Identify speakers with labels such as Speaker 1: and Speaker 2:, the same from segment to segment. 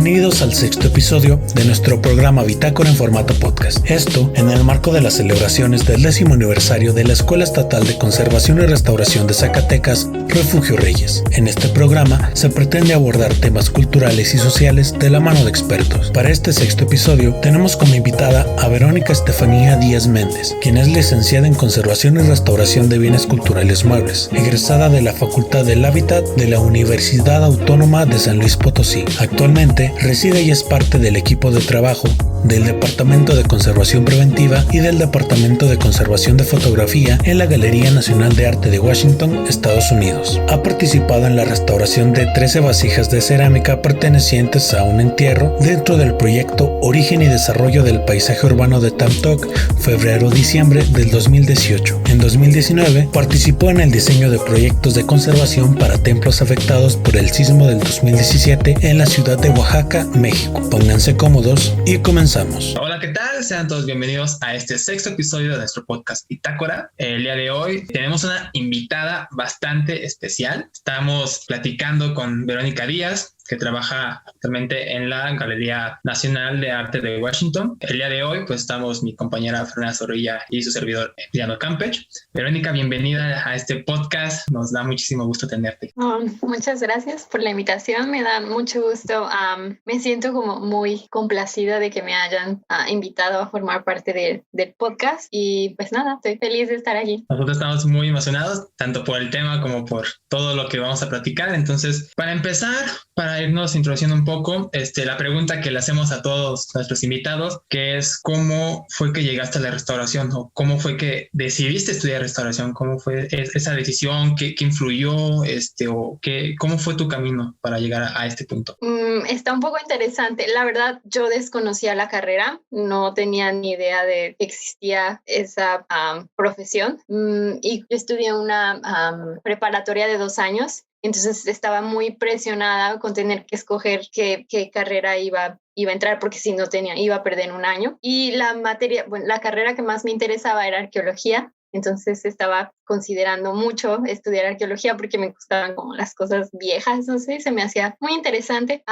Speaker 1: Bienvenidos al sexto episodio de nuestro programa Bitácora en formato podcast. Esto en el marco de las celebraciones del 10º aniversario de la Escuela Estatal de Conservación y Restauración de Zacatecas, Refugio Reyes. En este programa se pretende abordar temas culturales y sociales de la mano de expertos. Para este sexto episodio tenemos como invitada a Verónica Estefanía Díaz Méndez, quien es licenciada en Conservación y Restauración de Bienes Culturales Muebles, egresada de la Facultad del Hábitat de la Universidad Autónoma de San Luis Potosí. Actualmente reside y es parte del equipo de trabajo del Departamento de Conservación Preventiva y del Departamento de Conservación de Fotografía en la Galería Nacional de Arte de Washington, Estados Unidos. Ha participado en la restauración de 13 vasijas de cerámica pertenecientes a un entierro dentro del proyecto Origen y Desarrollo del Paisaje Urbano de Tamtoc, febrero-diciembre del 2018. En 2019 participó en el diseño de proyectos de conservación para templos afectados por el sismo del 2017 en la ciudad de Oaxaca, México. Pónganse cómodos y comenzamos.
Speaker 2: Hola, ¿qué tal? Sean todos bienvenidos a este sexto episodio de nuestro podcast Bitácora. El día de hoy tenemos una invitada bastante especial. Estamos platicando con Verónica Díaz, que trabaja actualmente en la Galería Nacional de Arte de Washington. El día de hoy, pues estamos mi compañera Fernanda Zorrilla y su servidor Emiliano Campech. Verónica, bienvenida a este podcast. Nos da muchísimo gusto tenerte.
Speaker 3: Muchas gracias por la invitación. Me da mucho gusto. Me siento como muy complacida de que me hayan invitado a formar parte del podcast. Y pues nada, estoy feliz de estar aquí.
Speaker 2: Nosotros estamos muy emocionados, tanto por el tema como por todo lo que vamos a platicar. Entonces, para empezar, para irnos introduciendo un poco, la pregunta que le hacemos a todos nuestros invitados, que es ¿cómo fue que llegaste a la restauración? ¿O cómo fue que decidiste estudiar restauración? ¿Cómo fue esa decisión? ¿Qué influyó? ¿Cómo fue tu camino para llegar a este punto?
Speaker 3: Está un poco interesante. La verdad, yo desconocía la carrera, no tenía ni idea de que existía esa profesión. Y yo estudié una preparatoria de 2 años. Entonces estaba muy presionada con tener que escoger qué carrera iba a entrar, porque si no iba a perder un año. Y la carrera que más me interesaba era arqueología. Entonces estaba considerando mucho estudiar arqueología porque me gustaban como las cosas viejas, no sé, se me hacía muy interesante.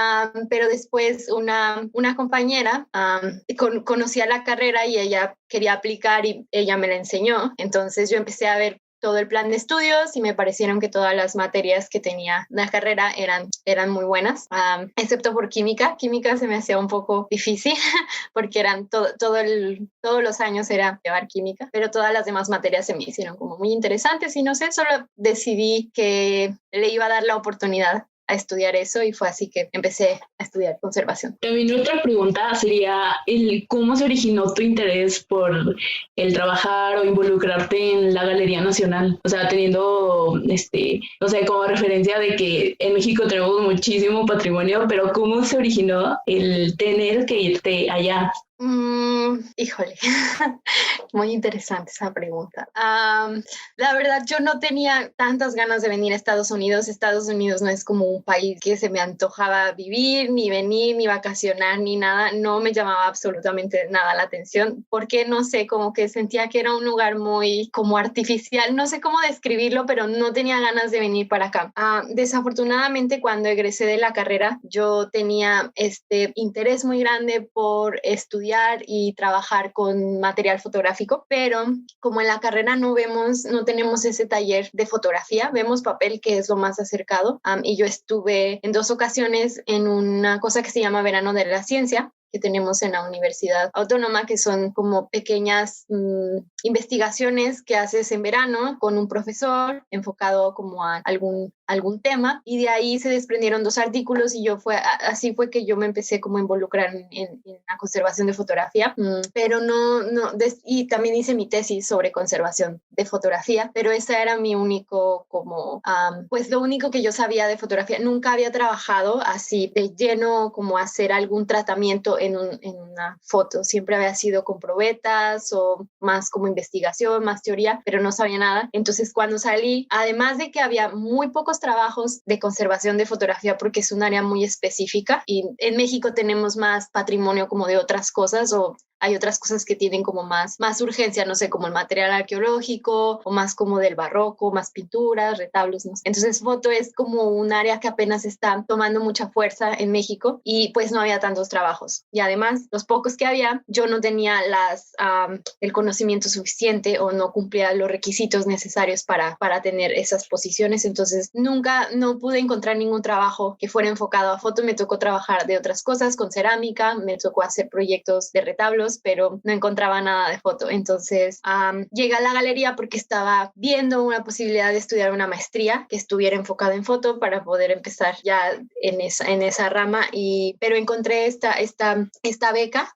Speaker 3: Pero después una compañera conocía la carrera y ella quería aplicar y ella me la enseñó. Entonces yo empecé a ver todo el plan de estudios y me parecieron que todas las materias que tenía la carrera eran muy buenas, excepto por química. Química se me hacía un poco difícil porque todos los años era llevar química, pero todas las demás materias se me hicieron como muy interesantes y no sé, solo decidí que le iba a dar la oportunidad a estudiar eso y fue así que empecé a estudiar conservación.
Speaker 4: También otra pregunta sería ¿cómo se originó tu interés por el trabajar o involucrarte en la Galería Nacional? O sea, teniendo, no sé, como referencia de que en México tenemos muchísimo patrimonio, pero ¿cómo se originó el tener que irte allá?
Speaker 3: Híjole, muy interesante esa pregunta. La verdad, yo no tenía tantas ganas de venir a Estados Unidos. Estados Unidos no es como un país que se me antojaba vivir, ni venir, ni vacacionar, ni nada. No me llamaba absolutamente nada la atención, porque no sé, como que sentía que era un lugar muy como artificial. No sé cómo describirlo, pero no tenía ganas de venir para acá. Desafortunadamente, cuando egresé de la carrera, yo tenía este interés muy grande por estudiar y trabajar con material fotográfico, pero como en la carrera no tenemos ese taller de fotografía, vemos papel, que es lo más acercado, y yo estuve en 2 ocasiones en una cosa que se llama Verano de la Ciencia, que tenemos en la Universidad Autónoma, que son como pequeñas investigaciones que haces en verano con un profesor enfocado como a algún tema, y de ahí se desprendieron 2 artículos y así fue que yo me empecé como a involucrar en la conservación de fotografía, pero y también hice mi tesis sobre conservación de fotografía, pero ese era mi único como, pues lo único que yo sabía de fotografía. Nunca había trabajado así de lleno como hacer algún tratamiento en una foto, siempre había sido con probetas o más como investigación, más teoría, pero no sabía nada. Entonces cuando salí, además de que había muy pocos trabajos de conservación de fotografía porque es un área muy específica y en México tenemos más patrimonio como de otras cosas, o hay otras cosas que tienen como más urgencia, no sé, como el material arqueológico o más como del barroco, más pinturas, retablos, no sé. Entonces foto es como un área que apenas está tomando mucha fuerza en México y pues no había tantos trabajos. Y además, los pocos que había, yo no tenía el conocimiento suficiente o no cumplía los requisitos necesarios para tener esas posiciones. Entonces no pude encontrar ningún trabajo que fuera enfocado a foto. Me tocó trabajar de otras cosas, con cerámica, me tocó hacer proyectos de retablos, pero no encontraba nada de foto. Entonces llegué a la galería porque estaba viendo una posibilidad de estudiar una maestría que estuviera enfocada en foto para poder empezar ya en esa rama, pero encontré esta beca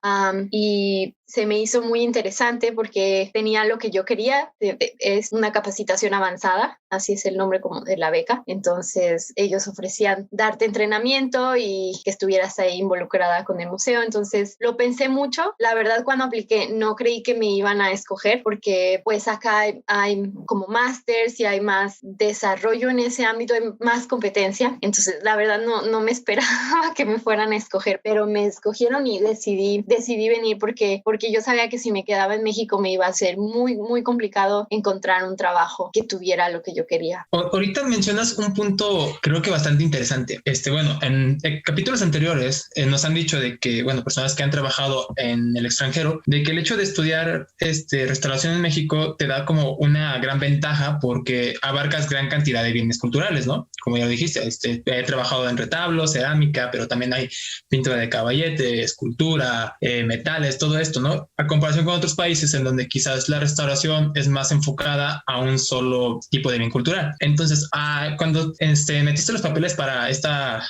Speaker 3: y se me hizo muy interesante porque tenía lo que yo quería. Es una capacitación avanzada, así es el nombre como de la beca. Entonces ellos ofrecían darte entrenamiento y que estuvieras ahí involucrada con el museo. Entonces lo pensé mucho. La verdad, cuando apliqué no creí que me iban a escoger porque pues acá hay como másters y hay más desarrollo en ese ámbito, hay más competencia. Entonces la verdad no me esperaba que me fueran a escoger, pero me escogieron y decidí venir porque yo sabía que si me quedaba en México me iba a ser muy, muy complicado encontrar un trabajo que tuviera lo que yo quería.
Speaker 2: Ahorita mencionas un punto creo que bastante interesante. Bueno, en capítulos anteriores nos han dicho de que, bueno, personas que han trabajado en el extranjero, de que el hecho de estudiar restauración en México te da como una gran ventaja porque abarcas gran cantidad de bienes culturales, ¿no? Como ya lo dijiste, he trabajado en retablos, cerámica, pero también hay pintura de caballete, escultura, metales, todo esto, ¿no? A comparación con otros países en donde quizás la restauración es más enfocada a un solo tipo de bien cultural. Entonces, cuando metiste los papeles para esta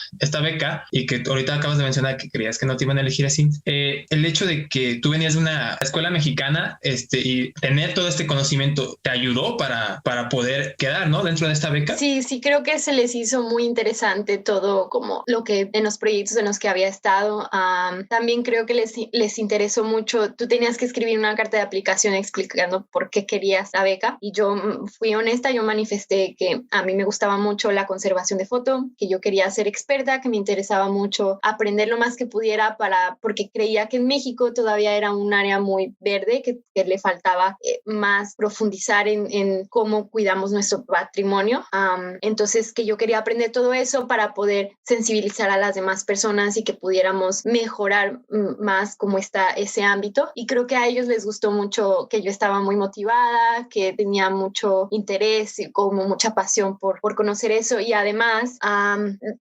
Speaker 2: beca y que ahorita acabas de mencionar que creías que no te iban a elegir así, el hecho de que tú venías de una escuela mexicana y tener todo este conocimiento te ayudó para poder quedar, ¿no? Dentro de esta beca.
Speaker 3: Sí, creo que se les hizo muy interesante todo como lo que en los proyectos en los que había estado. También creo que les interesó mucho. Tú tenías que escribir una carta de aplicación explicando por qué querías la beca y yo fui honesta, yo manifesté que a mí me gustaba mucho la conservación de foto, que yo quería ser experta, que me interesaba mucho aprender lo más que pudiera porque creía que en México todavía era un área muy verde, que le faltaba más profundizar en cómo cuidamos nuestro patrimonio. Entonces que yo quería aprender todo eso para poder sensibilizar a las demás personas y que pudiéramos mejorar más como está ese ámbito. Y creo que a ellos les gustó mucho que yo estaba muy motivada, que tenía mucho interés y como mucha pasión por conocer eso. Y además,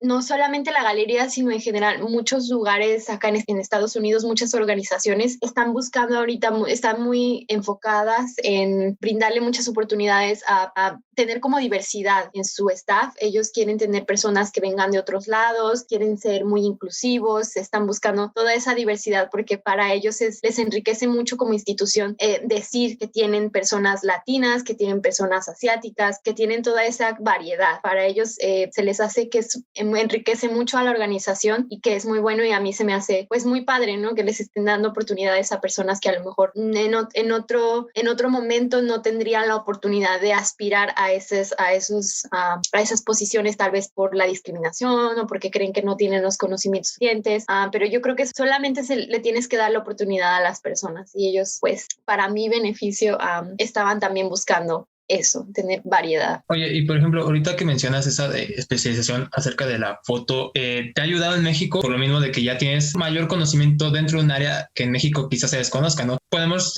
Speaker 3: no solamente la galería, sino en general muchos lugares acá en Estados Unidos, muchas organizaciones están buscando ahorita, están muy enfocadas en brindarle muchas oportunidades a tener como diversidad en su staff. Ellos quieren tener personas que vengan de otros lados, quieren ser muy inclusivos, están buscando toda esa diversidad porque para ellos les enriquece mucho como institución decir que tienen personas latinas, que tienen personas asiáticas, que tienen toda esa variedad. Para ellos se les hace que enriquece mucho a la organización y que es muy bueno, y a mí se me hace pues muy padre, ¿no? Que les estén dando oportunidades a personas que a lo mejor en otro momento no tendrían la oportunidad de aspirar a esas posiciones, tal vez por la discriminación o porque creen que no tienen los conocimientos suficientes, pero yo creo que solamente le tienes que dar la oportunidad a las personas y ellos pues para mi beneficio estaban también buscando eso, tener variedad.
Speaker 2: Oye, y por ejemplo, ahorita que mencionas esa de especialización acerca de la foto, ¿te ha ayudado en México por lo mismo de que ya tienes mayor conocimiento dentro de un área que en México quizás se desconozca, ¿no? Podemos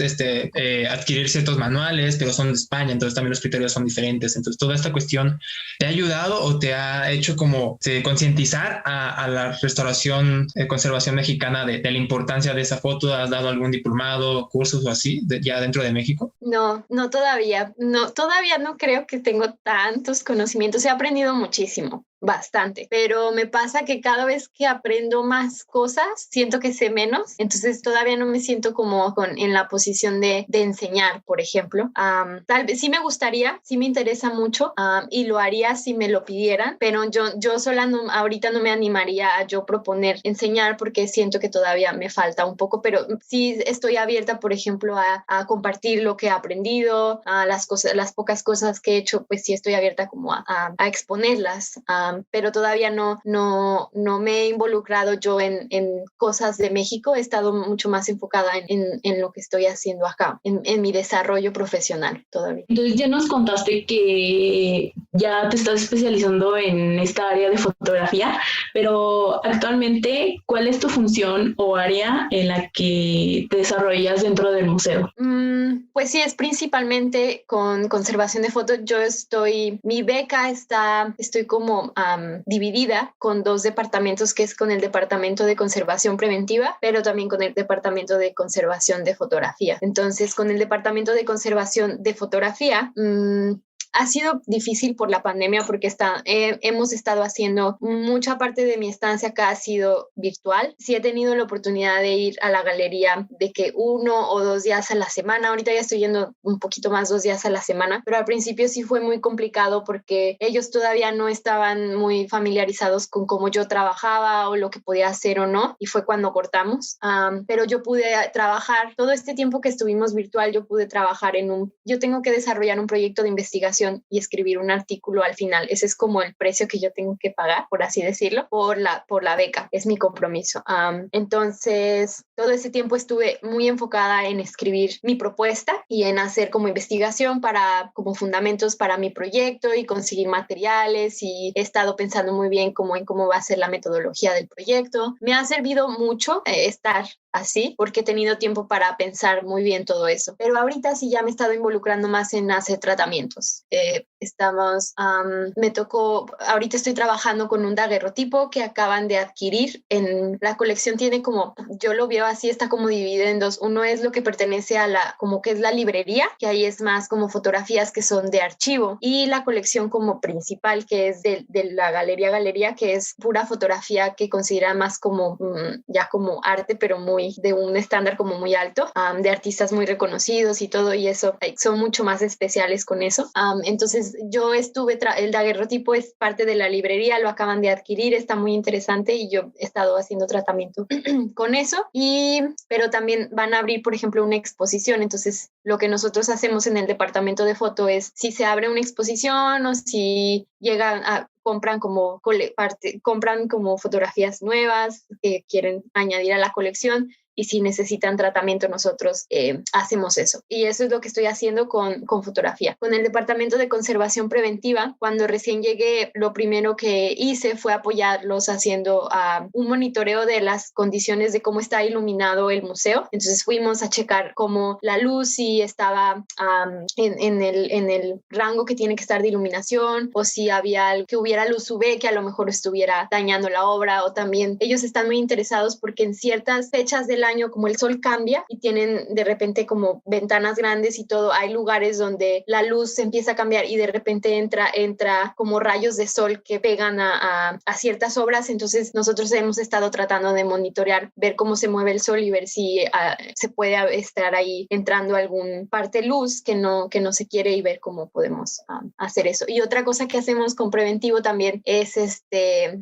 Speaker 2: adquirir ciertos manuales, pero son de España, entonces también los criterios son diferentes. Entonces, toda esta cuestión, ¿te ha ayudado o te ha hecho como concientizar a la restauración, conservación mexicana de la importancia de esa foto? ¿Has dado algún diplomado, cursos o así ya dentro de México?
Speaker 3: No, todavía no creo que tengo tantos conocimientos. He aprendido muchísimo, bastante, pero me pasa que cada vez que aprendo más cosas, siento que sé menos, entonces todavía no me siento como en la posición de enseñar, por ejemplo. Tal vez sí me gustaría, sí me interesa mucho y lo haría si me lo pidieran, pero yo sola ahorita no me animaría a yo proponer enseñar porque siento que todavía me falta un poco, pero sí estoy abierta, por ejemplo, a compartir lo que he aprendido, las pocas cosas que he hecho, pues sí estoy abierta como a exponerlas. pero todavía no me he involucrado yo en cosas de México. He estado mucho más enfocada en lo que estoy haciendo acá, en mi desarrollo profesional todavía.
Speaker 4: Entonces ya nos contaste que ya te estás especializando en esta área de fotografía, pero actualmente, ¿cuál es tu función o área en la que te desarrollas dentro del museo?
Speaker 3: Pues sí, es principalmente con conservación de fotos. Mi beca estoy como dividida con 2 departamentos, que es con el departamento de conservación preventiva, pero también con el departamento de conservación de fotografía. Entonces, con el departamento de conservación de fotografía, ha sido difícil por la pandemia porque hemos estado haciendo mucha parte de mi estancia acá ha sido virtual. Sí he tenido la oportunidad de ir a la galería de que 1 o 2 días a la semana. Ahorita ya estoy yendo un poquito más, 2 días a la semana, pero al principio sí fue muy complicado porque ellos todavía no estaban muy familiarizados con cómo yo trabajaba o lo que podía hacer o no, y fue cuando cortamos. Pero yo pude trabajar todo este tiempo que estuvimos virtual. Yo pude trabajar yo tengo que desarrollar un proyecto de investigación y escribir un artículo al final. Ese es como el precio que yo tengo que pagar, por así decirlo, por la beca. Es mi compromiso. Entonces, todo ese tiempo estuve muy enfocada en escribir mi propuesta y en hacer como investigación como fundamentos para mi proyecto y conseguir materiales, y he estado pensando muy bien en cómo va a ser la metodología del proyecto. Me ha servido mucho estar así, porque he tenido tiempo para pensar muy bien todo eso. Pero ahorita sí ya me he estado involucrando más en hacer tratamientos. Ahorita estoy trabajando con un daguerrotipo que acaban de adquirir. La colección tiene yo lo veo así, está como dividida en 2. Uno es lo que pertenece como que es la librería, que ahí es más como fotografías que son de archivo, y la colección como principal, que es de la galería, que es pura fotografía que considera más como ya como arte, pero de un estándar como muy alto, de artistas muy reconocidos y todo, y eso, son mucho más especiales con eso. Entonces yo el daguerrotipo es parte de la librería, lo acaban de adquirir, está muy interesante, y yo he estado haciendo tratamiento con eso, pero también van a abrir, por ejemplo, una exposición. Entonces lo que nosotros hacemos en el departamento de foto es, si se abre una exposición o si compran como fotografías nuevas que quieren añadir a la colección, y si necesitan tratamiento, nosotros hacemos eso. Y eso es lo que estoy haciendo con fotografía. Con el departamento de conservación preventiva, cuando recién llegué, lo primero que hice fue apoyarlos haciendo un monitoreo de las condiciones de cómo está iluminado el museo. Entonces fuimos a checar cómo la luz, si estaba en el rango que tiene que estar de iluminación, o si que hubiera luz UV que a lo mejor estuviera dañando la obra. O también ellos están muy interesados porque en ciertas fechas del año, como el sol cambia y tienen de repente como ventanas grandes y todo, hay lugares donde la luz empieza a cambiar y de repente entra como rayos de sol que pegan a ciertas obras. Entonces nosotros hemos estado tratando de monitorear, ver cómo se mueve el sol y ver si se puede estar ahí entrando algún parte luz que no se quiere, y ver cómo podemos hacer eso. Y otra cosa que hacemos con preventivo también es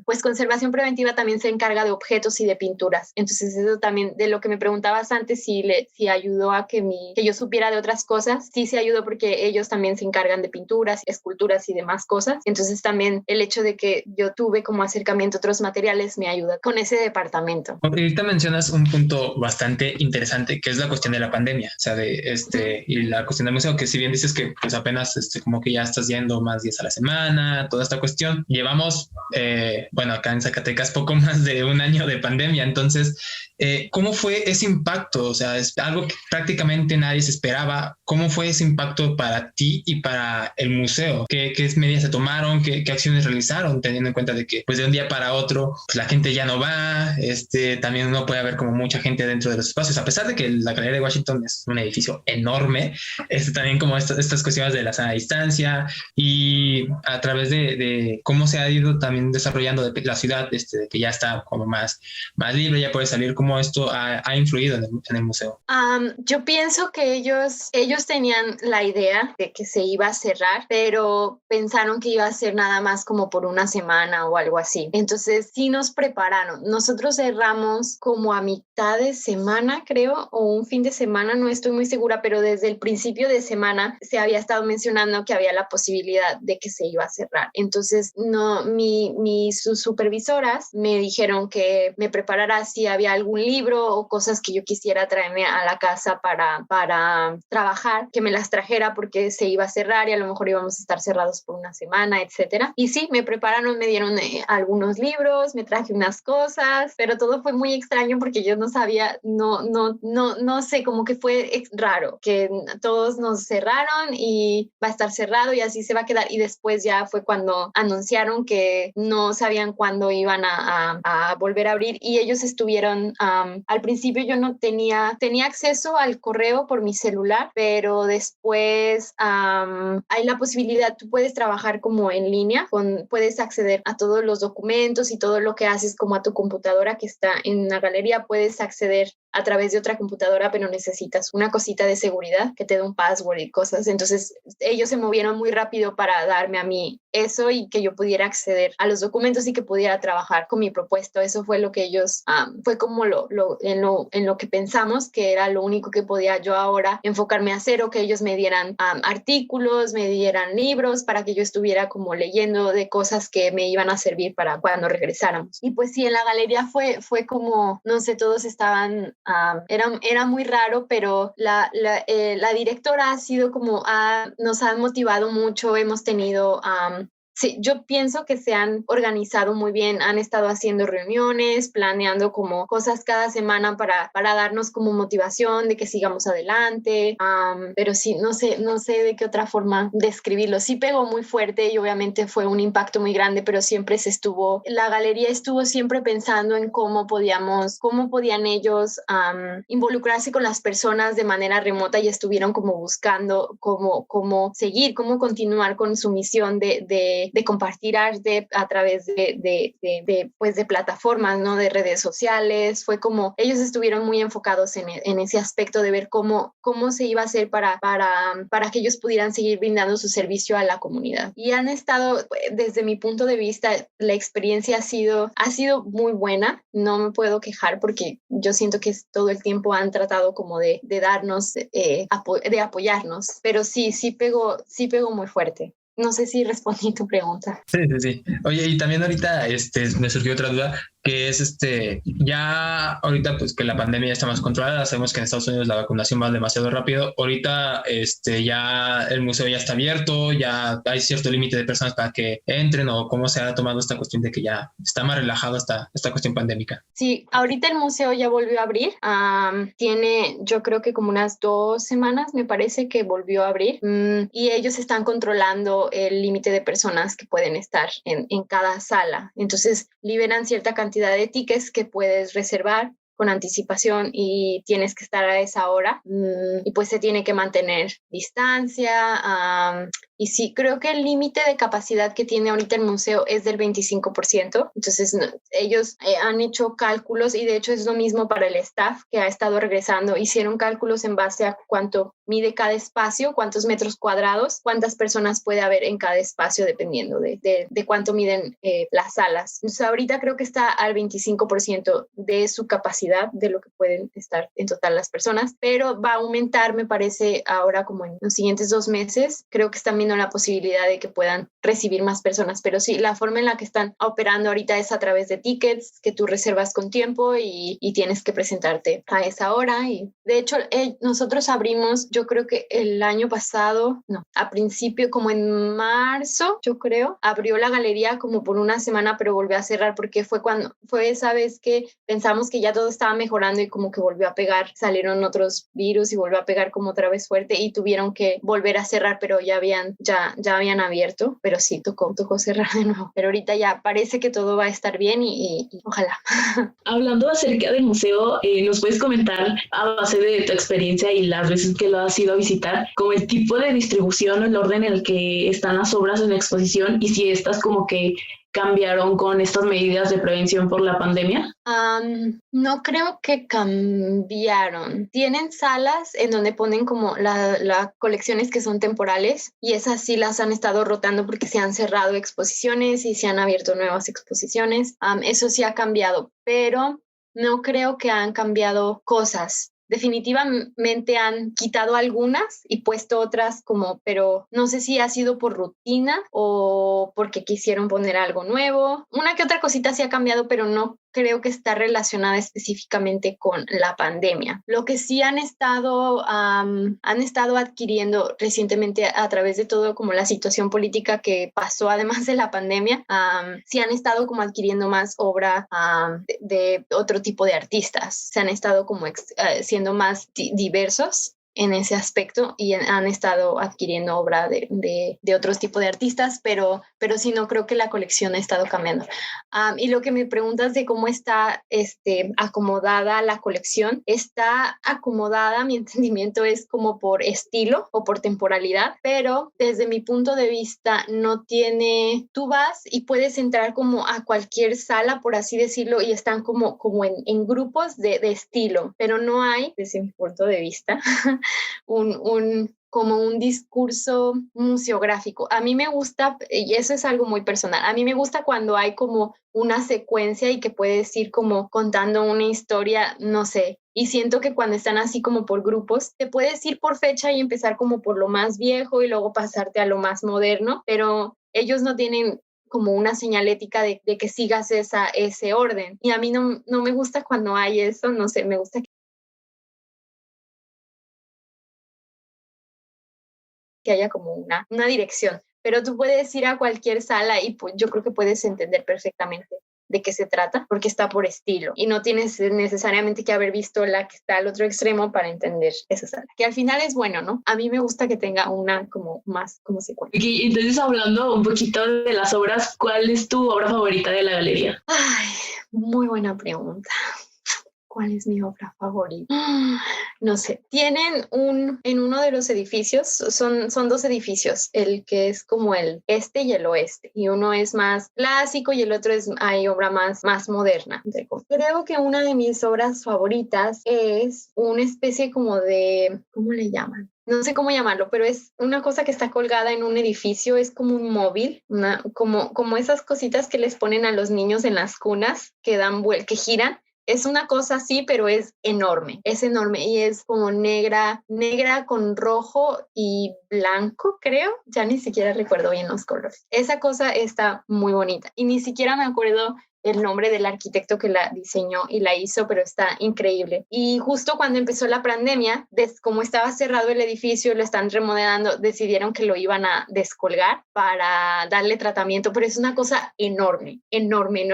Speaker 3: pues conservación preventiva también se encarga de objetos y de pinturas. Entonces eso también, de lo que me preguntabas antes, si ayudó a que yo supiera de otras cosas, sí se ayudó, porque ellos también se encargan de pinturas, esculturas y demás cosas. Entonces también el hecho de que yo tuve como acercamiento a otros materiales me ayuda con ese departamento.
Speaker 2: Ahorita mencionas un punto bastante interesante, que es la cuestión de la pandemia, o sea, y la cuestión del museo, que si bien dices que pues apenas como que ya estás yendo más días a la semana, toda esta cuestión, llevamos, acá en Zacatecas poco más de un año de pandemia. Entonces, ¿cómo fue ese impacto? O sea, es algo que prácticamente nadie se esperaba. ¿Cómo fue ese impacto para ti y para el museo? ¿Qué medidas se tomaron? ¿Qué acciones realizaron? Teniendo en cuenta de que pues de un día para otro pues, la gente ya no va, también no puede haber como mucha gente dentro de los espacios, a pesar de que la Galería de Washington es un edificio enorme, también como estas cuestiones de la sana distancia, y a través de cómo se ha ido también desarrollando la ciudad, que ya está como más libre, ya puede salir, como esto ha ha influido en el museo?
Speaker 3: Yo pienso que ellos tenían la idea de que se iba a cerrar, pero pensaron que iba a ser nada más como por una semana o algo así. Entonces sí nos prepararon. Nosotros cerramos como a mitad de semana, creo, o un fin de semana, no estoy muy segura, pero desde el principio de semana se había estado mencionando que había la posibilidad de que se iba a cerrar. Entonces sus supervisoras me dijeron que me preparara si había algún libro o cosas que yo quisiera traerme a la casa para trabajar, que me las trajera porque se iba a cerrar y a lo mejor íbamos a estar cerrados por una semana, etcétera. Y sí, me prepararon, me dieron algunos libros, me traje unas cosas, pero todo fue muy extraño porque yo no sabía, no sé, como que fue raro, que todos nos cerraron y va a estar cerrado y así se va a quedar. Y después ya fue cuando anunciaron que no sabían cuándo iban a volver a abrir y ellos estuvieron, al principio yo no tenía acceso al correo por mi celular, pero después hay la posibilidad, tú puedes trabajar como en línea, puedes acceder a todos los documentos y todo lo que haces como a tu computadora que está en una galería, puedes acceder a través de otra computadora, pero necesitas una cosita de seguridad que te dé un password y cosas. Entonces ellos se movieron muy rápido para darme a mí eso y que yo pudiera acceder a los documentos y que pudiera trabajar con mi propuesto. Eso fue lo que ellos, fue como en lo que pensamos que era lo único que podía yo ahora enfocarme a hacer, o que ellos me dieran artículos, me dieran libros para que yo estuviera como leyendo de cosas que me iban a servir para cuando regresáramos. Y pues sí, en la galería fue como, no sé, todos estaban, era muy raro, pero la directora ha sido como, nos ha motivado mucho, hemos tenido... Sí, yo pienso que se han organizado muy bien, han estado haciendo reuniones, planeando como cosas cada semana para darnos como motivación de que sigamos adelante, pero sí, no sé de qué otra forma describirlo. Sí pegó muy fuerte y obviamente fue un impacto muy grande, pero siempre la galería estuvo siempre pensando en cómo podían ellos involucrarse con las personas de manera remota y estuvieron como buscando cómo seguir, cómo continuar con su misión de compartir arte a través de plataformas, ¿no? De redes sociales. Fue como ellos estuvieron muy enfocados en ese aspecto de ver cómo se iba a hacer para que ellos pudieran seguir brindando su servicio a la comunidad. Y han estado, desde mi punto de vista, la experiencia ha sido muy buena. No me puedo quejar porque yo siento que todo el tiempo han tratado como de darnos, de apoyarnos. Pero sí pegó muy fuerte. No sé si respondí tu pregunta.
Speaker 2: Sí. Oye, y también ahorita me surgió otra duda, que es ya ahorita pues que la pandemia ya está más controlada, sabemos que en Estados Unidos la vacunación va demasiado rápido, ahorita ya el museo ya está abierto, ya hay cierto límite de personas para que entren, o cómo se ha tomado esta cuestión de que ya está más relajado esta cuestión pandémica.
Speaker 3: Sí, ahorita el museo ya volvió a abrir, tiene yo creo que como unas 2 semanas me parece que volvió a abrir, y ellos están controlando el límite de personas que pueden estar en cada sala. Entonces liberan cierta cantidad de tickets que puedes reservar con anticipación y tienes que estar a esa hora, y pues se tiene que mantener distancia, y sí, creo que el límite de capacidad que tiene ahorita el museo es del 25%, entonces ellos han hecho cálculos, y de hecho es lo mismo para el staff que ha estado regresando, hicieron cálculos en base a cuánto mide cada espacio, cuántos metros cuadrados, cuántas personas puede haber en cada espacio dependiendo de cuánto miden las salas. Entonces ahorita creo que está al 25% de su capacidad, de lo que pueden estar en total las personas, pero va a aumentar, me parece, ahora como en los siguientes 2 meses. Creo que están viendo la posibilidad de que puedan recibir más personas, pero sí, la forma en la que están operando ahorita es a través de tickets que tú reservas con tiempo y tienes que presentarte a esa hora. Y de hecho nosotros abrimos, yo creo que el año pasado, no, a principio, como en marzo, yo creo, abrió la galería como por una semana, pero volvió a cerrar porque fue esa vez que pensamos que ya todo estaba mejorando y como que volvió a pegar, salieron otros virus y volvió a pegar como otra vez fuerte y tuvieron que volver a cerrar, pero ya habían abierto, pero sí, tocó cerrar de nuevo. Pero ahorita ya parece que todo va a estar bien y ojalá.
Speaker 4: Hablando acerca del museo, ¿nos puedes comentar, a base de tu experiencia y las veces que lo has ido a visitar, como el tipo de distribución o el orden en el que están las obras en la exposición, y si estas como que cambiaron con estas medidas de prevención por la pandemia?
Speaker 3: No creo que cambiaron. Tienen salas en donde ponen como las colecciones que son temporales y esas sí las han estado rotando porque se han cerrado exposiciones y se han abierto nuevas exposiciones. Eso sí ha cambiado, pero no creo que han cambiado cosas. Definitivamente han quitado algunas y puesto otras pero no sé si ha sido por rutina o porque quisieron poner algo nuevo. Una que otra cosita sí ha cambiado, pero no creo que está relacionada específicamente con la pandemia. Lo que sí han estado adquiriendo recientemente a través de todo como la situación política que pasó además de la pandemia, sí han estado como adquiriendo más obra de otro tipo de artistas. Se han estado como siendo más diversos en ese aspecto y han estado adquiriendo obra de otros tipos de artistas, pero sí no creo que la colección ha estado cambiando. Y lo que me preguntas de cómo está acomodada la colección, está acomodada, mi entendimiento es como por estilo o por temporalidad, pero desde mi punto de vista no tiene, tú vas y puedes entrar como a cualquier sala, por así decirlo, y están como en grupos de estilo, pero no hay, desde mi punto de vista, como un discurso museográfico. A mí me gusta, y eso es algo muy personal, a mí me gusta cuando hay como una secuencia y que puedes ir como contando una historia, no sé, y siento que cuando están así como por grupos, te puedes ir por fecha y empezar como por lo más viejo y luego pasarte a lo más moderno, pero ellos no tienen como una señalética de que sigas ese orden. Y a mí no me gusta cuando hay eso, no sé, me gusta que haya como una dirección, pero tú puedes ir a cualquier sala y pues, yo creo que puedes entender perfectamente de qué se trata, porque está por estilo y no tienes necesariamente que haber visto la que está al otro extremo para entender esa sala, que al final es bueno, ¿no? A mí me gusta que tenga una como más como secuencia.
Speaker 4: Y entonces, hablando un poquito de las obras, ¿cuál es tu obra favorita de la galería?
Speaker 3: Ay, muy buena pregunta. ¿Cuál es mi obra favorita? No sé. Tienen en uno de los edificios, son dos edificios, el que es como el este y el oeste, y uno es más clásico y el otro hay obra más moderna. Creo que una de mis obras favoritas es una especie como de, ¿cómo le llaman? No sé cómo llamarlo, pero es una cosa que está colgada en un edificio, es como un móvil, como esas cositas que les ponen a los niños en las cunas que giran. Es una cosa así, pero es enorme y es como negra con rojo y blanco, creo. Ya ni siquiera recuerdo bien los colores. Esa cosa está muy bonita y ni siquiera me acuerdo el nombre del arquitecto que la diseñó y la hizo, pero está increíble. Y justo cuando empezó la pandemia, como estaba cerrado el edificio, lo están remodelando, decidieron que lo iban a descolgar para darle tratamiento, pero es una cosa enorme.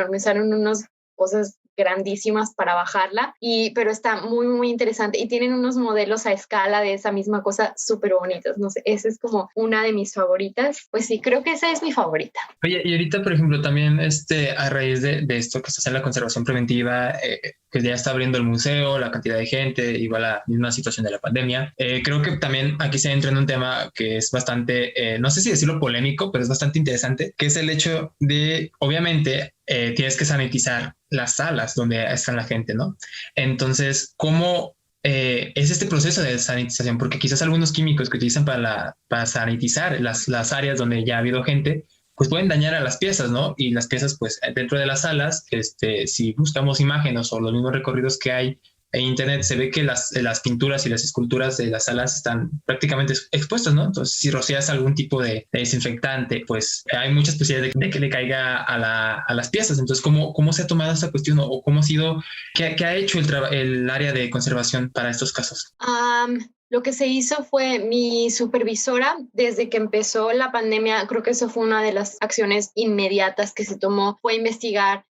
Speaker 3: Usaron unas cosas grandísimas para bajarla, pero está muy, muy interesante y tienen unos modelos a escala de esa misma cosa súper bonitos. No sé, esa es como una de mis favoritas. Pues sí, creo que esa es mi favorita.
Speaker 2: Oye, y ahorita, por ejemplo, también a raíz de esto que se hace en la conservación preventiva, que ya está abriendo el museo, la cantidad de gente, igual la misma situación de la pandemia, creo que también aquí se entra en un tema que es bastante, no sé si decirlo polémico, pero es bastante interesante, que es el hecho de, obviamente, tienes que sanitizar las salas donde está la gente, ¿no? Entonces, ¿cómo es este proceso de sanitización? Porque quizás algunos químicos que utilizan para sanitizar las áreas donde ya ha habido gente, pues pueden dañar a las piezas, ¿no? Y las piezas, pues dentro de las salas, si buscamos imágenes o los mismos recorridos que hay en internet, se ve que las pinturas y las esculturas de las salas están prácticamente expuestas, ¿no? Entonces, si rocias algún tipo de desinfectante, pues hay muchas posibilidades de que le caiga a las piezas. Entonces, ¿cómo se ha tomado esta cuestión o cómo ha sido, qué ha hecho el área de conservación para estos casos?
Speaker 3: Lo que se hizo fue mi supervisora, desde que empezó la pandemia, creo que eso fue una de las acciones inmediatas que se tomó, fue investigar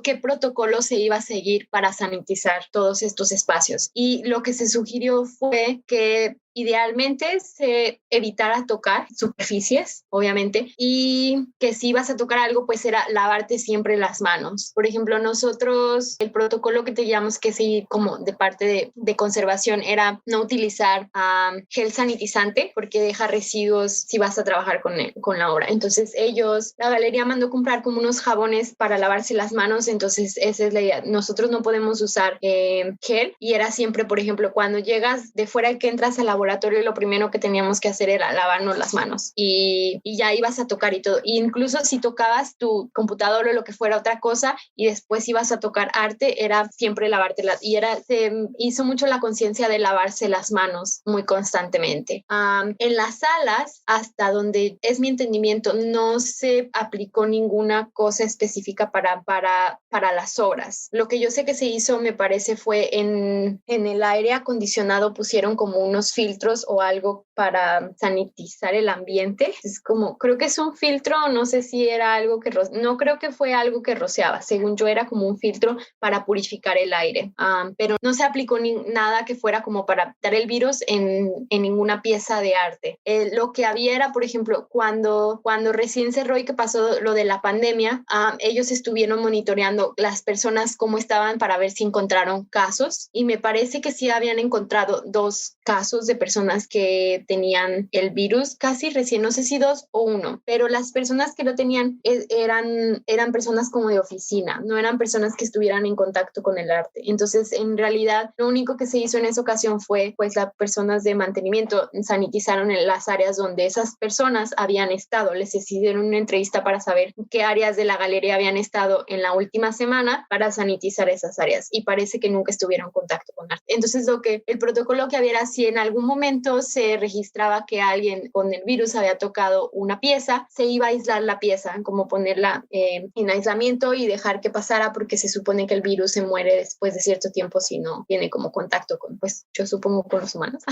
Speaker 3: qué protocolo se iba a seguir para sanitizar todos estos espacios. Y lo que se sugirió fue que idealmente se evitara tocar superficies, obviamente, y que si ibas a tocar algo, pues era lavarte siempre las manos. Por ejemplo, nosotros, el protocolo que teníamos que seguir como de parte de conservación era no utilizar gel sanitizante porque deja residuos si vas a trabajar con la obra. Entonces la galería mandó comprar como unos jabones para lavarse las manos, entonces esa es la idea. Nosotros no podemos usar gel y era siempre, por ejemplo, cuando llegas de fuera que entras al laboratorio, lo primero que teníamos que hacer era lavarnos las manos y ya ibas a tocar y todo. Y incluso si tocabas tu computadora o lo que fuera otra cosa y después ibas a tocar arte, era siempre lavártela. Y se hizo mucho la conciencia de lavarse las manos muy constantemente. En las salas, hasta donde es mi entendimiento, no se aplicó ninguna cosa específica para las obras. Lo que yo sé que se hizo, me parece, fue en el aire acondicionado pusieron como unos filtros o algo para sanitizar el ambiente. Es como, creo que es un filtro, no sé si era algo no creo que fue algo que rociaba, según yo era como un filtro para purificar el aire, pero no se aplicó nada que fuera como para dar el virus en ninguna pieza de arte. Lo que había era, por ejemplo, cuando recién cerró y que pasó lo de la pandemia, ellos estuvieron monitoreando las personas cómo estaban para ver si encontraron casos y me parece que sí habían encontrado 2 casos de personas que tenían el virus casi recién, no sé si 2 o 1, pero las personas que lo tenían eran personas como de oficina, no eran personas que estuvieran en contacto con el arte. Entonces, en realidad, lo único que se hizo en esa ocasión fue, pues, las personas de mantenimiento sanitizaron en las áreas donde esas personas habían estado. Les hicieron una entrevista para saber qué áreas de la galería habían estado en la última semana para sanitizar esas áreas y parece que nunca estuvieron en contacto con arte. Entonces, el protocolo que había era si en algún momento se registraba que alguien con el virus había tocado una pieza, se iba a aislar la pieza, como ponerla en aislamiento y dejar que pasara porque se supone que el virus se muere después de cierto tiempo si no tiene como contacto con, pues yo supongo con los humanos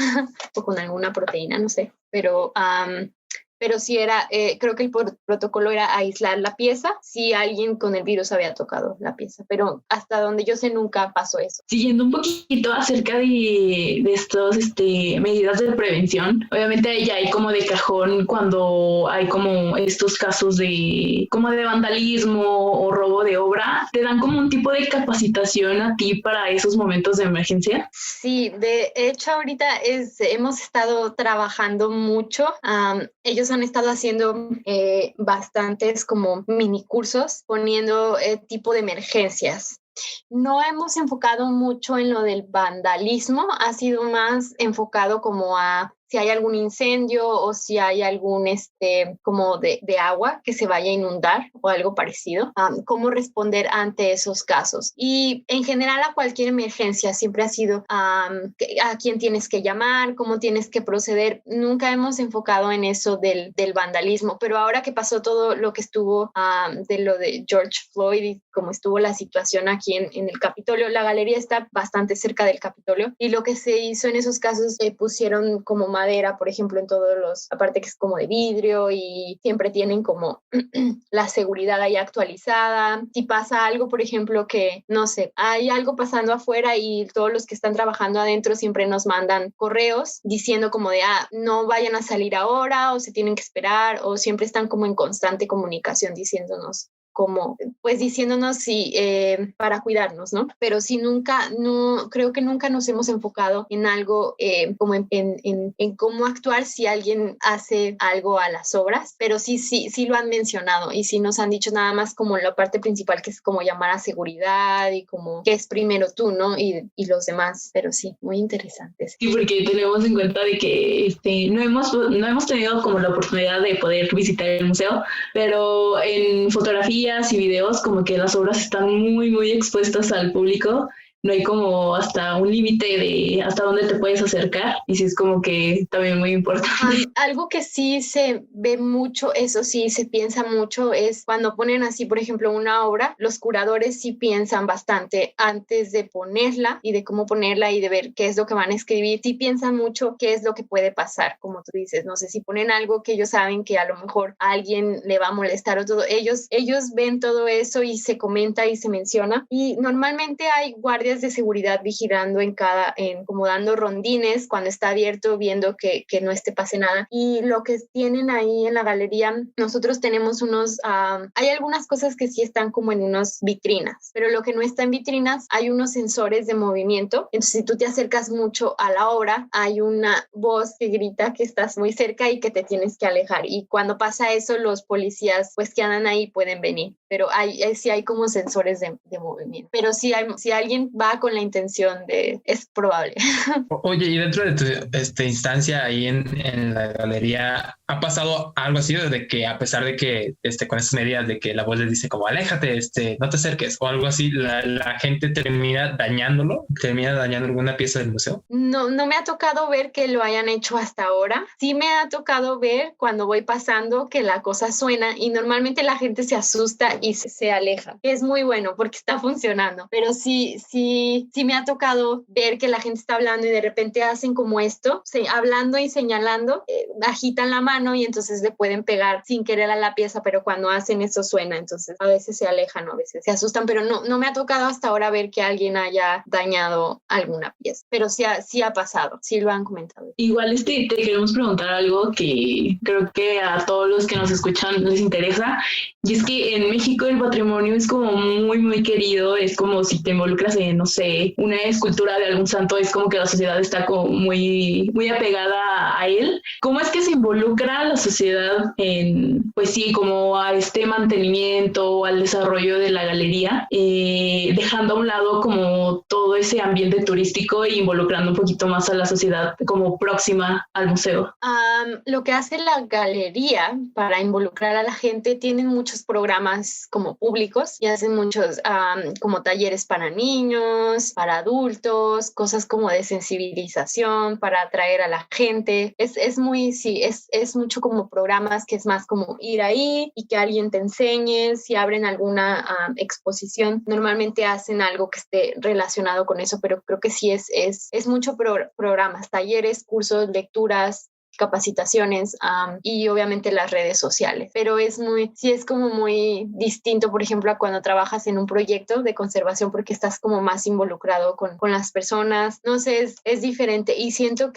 Speaker 3: o con alguna proteína, no sé, pero sí era, creo que el protocolo era aislar la pieza si alguien con el virus había tocado la pieza, pero hasta donde yo sé nunca pasó eso.
Speaker 4: Siguiendo un poquito acerca de estos medidas de prevención, obviamente ya hay como de cajón cuando hay como estos casos de vandalismo o robo de obra, ¿te dan como un tipo de capacitación a ti para esos momentos de emergencia?
Speaker 3: Sí, de hecho ahorita hemos estado trabajando mucho, ellos han estado haciendo bastantes como mini cursos poniendo tipo de emergencias. No hemos enfocado mucho en lo del vandalismo, ha sido más enfocado como a si hay algún incendio o si hay algún como de agua que se vaya a inundar o algo parecido, cómo responder ante esos casos. Y en general a cualquier emergencia siempre ha sido a quién tienes que llamar, cómo tienes que proceder. Nunca hemos enfocado en eso del vandalismo, pero ahora que pasó todo lo que estuvo de lo de George Floyd y cómo estuvo la situación aquí en el Capitolio, la galería está bastante cerca del Capitolio y lo que se hizo en esos casos pusieron como madera, por ejemplo, en todos aparte que es como de vidrio y siempre tienen como la seguridad ahí actualizada. Si pasa algo, por ejemplo, que no sé, hay algo pasando afuera y todos los que están trabajando adentro siempre nos mandan correos diciendo como de, no vayan a salir ahora o se tienen que esperar o siempre están como en constante comunicación diciéndonos para cuidarnos, ¿no? Pero sí creo que nunca nos hemos enfocado en algo como en cómo actuar si alguien hace algo a las obras, pero sí lo han mencionado y sí nos han dicho nada más como la parte principal que es como llamar a seguridad y como que es primero tú, ¿no? Y los demás, pero sí, muy interesantes.
Speaker 4: Sí, porque tenemos en cuenta de que no hemos tenido como la oportunidad de poder visitar el museo, pero en fotografía y videos como que las obras están muy, muy expuestas al público. No hay como hasta un límite de hasta dónde te puedes acercar y sí es como que también muy importante.
Speaker 3: Algo que sí se ve mucho, eso sí se piensa mucho, es cuando ponen así, por ejemplo, una obra, los curadores sí piensan bastante antes de ponerla y de cómo ponerla y de ver qué es lo que van a escribir. Sí piensan mucho qué es lo que puede pasar, como tú dices, no sé, si ponen algo que ellos saben que a lo mejor a alguien le va a molestar o todo, ellos ven todo eso y se comenta y se menciona y normalmente hay guardias guardias de seguridad vigilando como dando rondines cuando está abierto, viendo que no pase nada. Y lo que tienen ahí en la galería, nosotros tenemos hay algunas cosas que sí están como en unas vitrinas, pero lo que no está en vitrinas, hay unos sensores de movimiento. Entonces, si tú te acercas mucho a la obra, hay una voz que grita que estás muy cerca y que te tienes que alejar. Y cuando pasa eso, los policías pues que andan ahí pueden venir. Pero sí hay como sensores de movimiento. Pero si alguien va con la intención es probable.
Speaker 2: Oye, y dentro de tu instancia ahí en la galería, ¿ha pasado algo así de que a pesar de que con esas medidas de que la voz les dice como aléjate, no te acerques o algo así, la gente termina dañando alguna pieza del museo?
Speaker 3: No me ha tocado ver que lo hayan hecho hasta ahora. Sí me ha tocado ver cuando voy pasando que la cosa suena y normalmente la gente se asusta y se aleja. Es muy bueno porque está funcionando, pero sí me ha tocado ver que la gente está hablando y de repente hacen como esto, hablando y señalando, agitan la mano y entonces le pueden pegar sin querer a la pieza, pero cuando hacen eso suena, entonces a veces se alejan o a veces se asustan, pero no me ha tocado hasta ahora ver que alguien haya dañado alguna pieza, pero sí ha pasado, sí lo han comentado.
Speaker 4: Igual te queremos preguntar algo que creo que a todos los que nos escuchan les interesa, y es que en México el patrimonio es como muy, muy querido, es como si te involucras en, no sé, una escultura de algún santo, es como que la sociedad está como muy, muy apegada a él. ¿Cómo es que se involucra la sociedad en, pues sí, como a este mantenimiento o al desarrollo de la galería, dejando a un lado como todo ese ambiente turístico e involucrando un poquito más a la sociedad como próxima al museo?
Speaker 3: Lo que hace la galería para involucrar a la gente, tienen muchos programas como públicos y hacen muchos como talleres para niños, para adultos, cosas como de sensibilización para atraer a la gente. Es mucho como programas que es más como ir ahí y que alguien te enseñe. Si abren alguna exposición, normalmente hacen algo que esté relacionado con eso, pero creo que sí es mucho programas, talleres, cursos, lecturas, capacitaciones y obviamente las redes sociales, pero es como muy distinto, por ejemplo, a cuando trabajas en un proyecto de conservación porque estás como más involucrado con las personas, no sé, es diferente y siento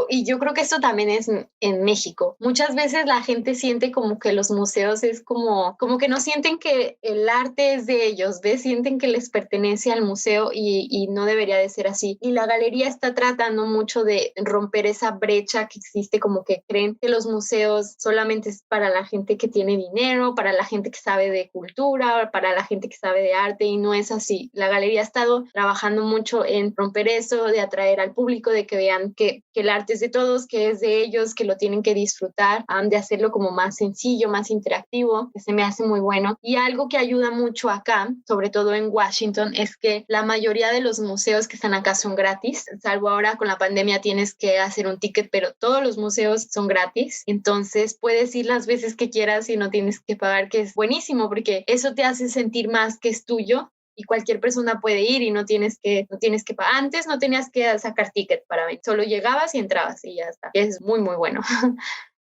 Speaker 3: y yo creo que esto también es en México, muchas veces la gente siente como que los museos es como que no sienten que el arte es de ellos, sienten que les pertenece al museo y no debería de ser así, y la galería está tratando mucho de romper esa brecha que existe, como que creen que los museos solamente es para la gente que tiene dinero, para la gente que sabe de cultura, para la gente que sabe de arte, y no es así. La galería ha estado trabajando mucho en romper eso, de atraer al público, de que vean que el arte es de todos, que es de ellos, que lo tienen que disfrutar, de hacerlo como más sencillo, más interactivo, que se me hace muy bueno. Y algo que ayuda mucho acá, sobre todo en Washington, es que la mayoría de los museos que están acá son gratis, salvo ahora con la pandemia tienes que hacer un ticket, pero todos los museos son gratis, entonces puedes ir las veces que quieras y no tienes que pagar, que es buenísimo porque eso te hace sentir más que es tuyo y cualquier persona puede ir y no tienes que pagar. Antes no tenías que sacar ticket para ver, solo llegabas y entrabas y ya está. Es muy, muy bueno.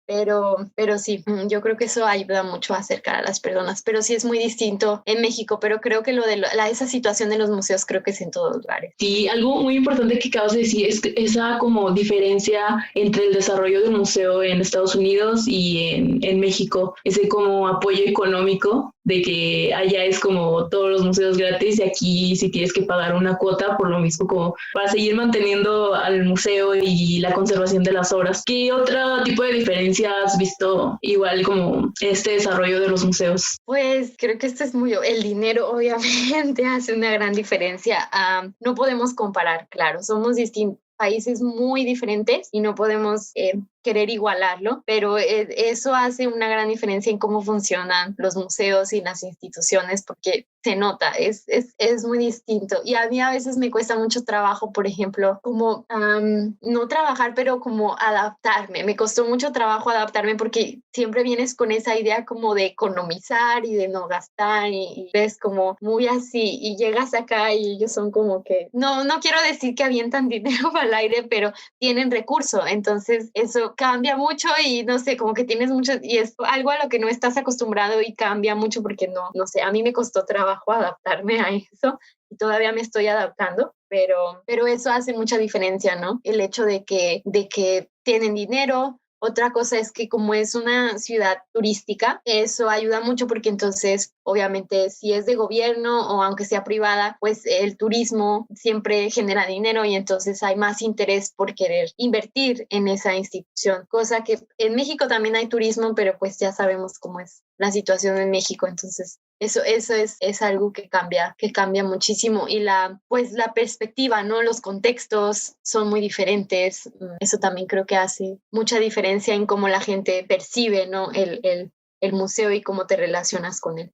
Speaker 3: Pero sí, yo creo que eso ayuda mucho a acercar a las personas, pero sí es muy distinto en México, pero creo que lo de esa situación de los museos creo que es en todos lugares.
Speaker 4: Sí, algo muy importante que acabas de decir es esa como diferencia entre el desarrollo de un museo en Estados Unidos y en México, ese como apoyo económico de que allá es como todos los museos gratis y aquí sí tienes que pagar una cuota por lo mismo como para seguir manteniendo al museo y la conservación de las obras. ¿Qué otro tipo de diferencia has visto igual como este desarrollo de los museos?
Speaker 3: Pues creo que esto es el dinero obviamente hace una gran diferencia. No podemos comparar, claro, somos países muy diferentes y no podemos querer igualarlo, pero eso hace una gran diferencia en cómo funcionan los museos y las instituciones porque se nota, es muy distinto. Y a mí a veces me cuesta mucho trabajo, por ejemplo, como no trabajar, pero como adaptarme. Me costó mucho trabajo adaptarme porque siempre vienes con esa idea como de economizar y de no gastar y ves como muy así y llegas acá y ellos son como que, no quiero decir que avientan dinero al aire, pero tienen recursos, entonces eso cambia mucho y no sé, como que tienes mucho y es algo a lo que no estás acostumbrado y cambia mucho porque no sé, a mí me costó trabajo adaptarme a eso y todavía me estoy adaptando, pero eso hace mucha diferencia, ¿no? El hecho de que tienen dinero. Otra cosa es que como es una ciudad turística, eso ayuda mucho porque entonces, obviamente, si es de gobierno o aunque sea privada, pues el turismo siempre genera dinero y entonces hay más interés por querer invertir en esa institución. Cosa que en México también hay turismo, pero pues ya sabemos cómo es la situación en México, entonces eso es algo que cambia muchísimo y la perspectiva, ¿no? Los contextos son muy diferentes. Eso también creo que hace mucha diferencia en cómo la gente percibe, ¿no? El museo y cómo te relacionas con él.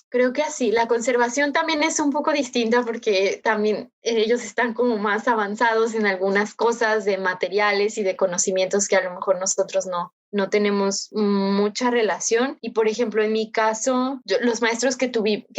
Speaker 3: Creo que así. La conservación también es un poco distinta porque también ellos están como más avanzados en algunas cosas de materiales y de conocimientos que a lo mejor nosotros no tenemos mucha relación. Y por ejemplo, en mi caso, los maestros que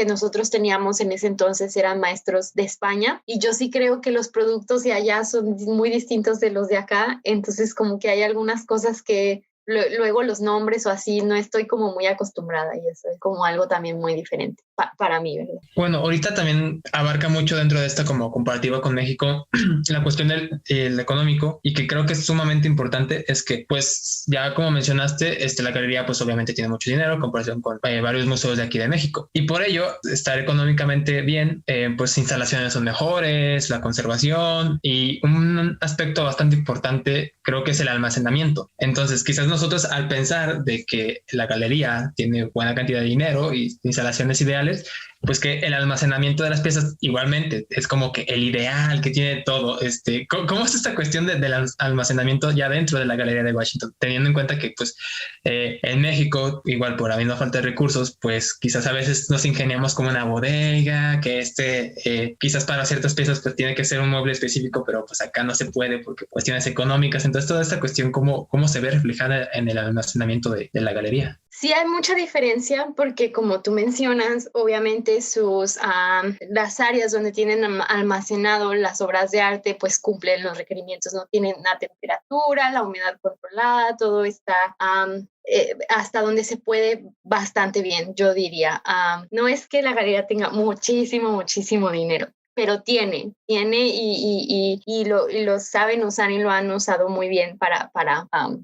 Speaker 3: nosotros teníamos en ese entonces eran maestros de España y yo sí creo que los productos de allá son muy distintos de los de acá. Entonces como que hay algunas cosas que luego los nombres o así no estoy como muy acostumbrada y eso es como algo también muy diferente para mí, ¿verdad?
Speaker 2: Bueno, ahorita también abarca mucho dentro de esta como comparativa con México la cuestión del económico y que creo que es sumamente importante es que pues ya como mencionaste la galería pues obviamente tiene mucho dinero en comparación con varios museos de aquí de México y por ello estar económicamente bien pues instalaciones son mejores, la conservación y un aspecto bastante importante creo que es el almacenamiento. Entonces quizás nosotros al pensar de que la galería tiene buena cantidad de dinero y instalaciones ideales, pues que el almacenamiento de las piezas igualmente es como que el ideal que tiene todo. ¿Cómo es esta cuestión del almacenamiento ya dentro de la Galería de Washington? Teniendo en cuenta que pues en México, igual por la misma falta de recursos, pues quizás a veces nos ingeniamos como una bodega, que quizás para ciertas piezas pues tiene que ser un mueble específico, pero pues acá no se puede porque cuestiones económicas. Entonces toda esta cuestión, ¿cómo se ve reflejada en el almacenamiento de la galería?
Speaker 3: Sí hay mucha diferencia porque como tú mencionas, obviamente las áreas donde tienen almacenado las obras de arte pues cumplen los requerimientos, no tienen la temperatura, la humedad controlada, todo está hasta donde se puede bastante bien, yo diría. No es que la galería tenga muchísimo dinero, pero tiene y lo saben usar y lo han usado muy bien para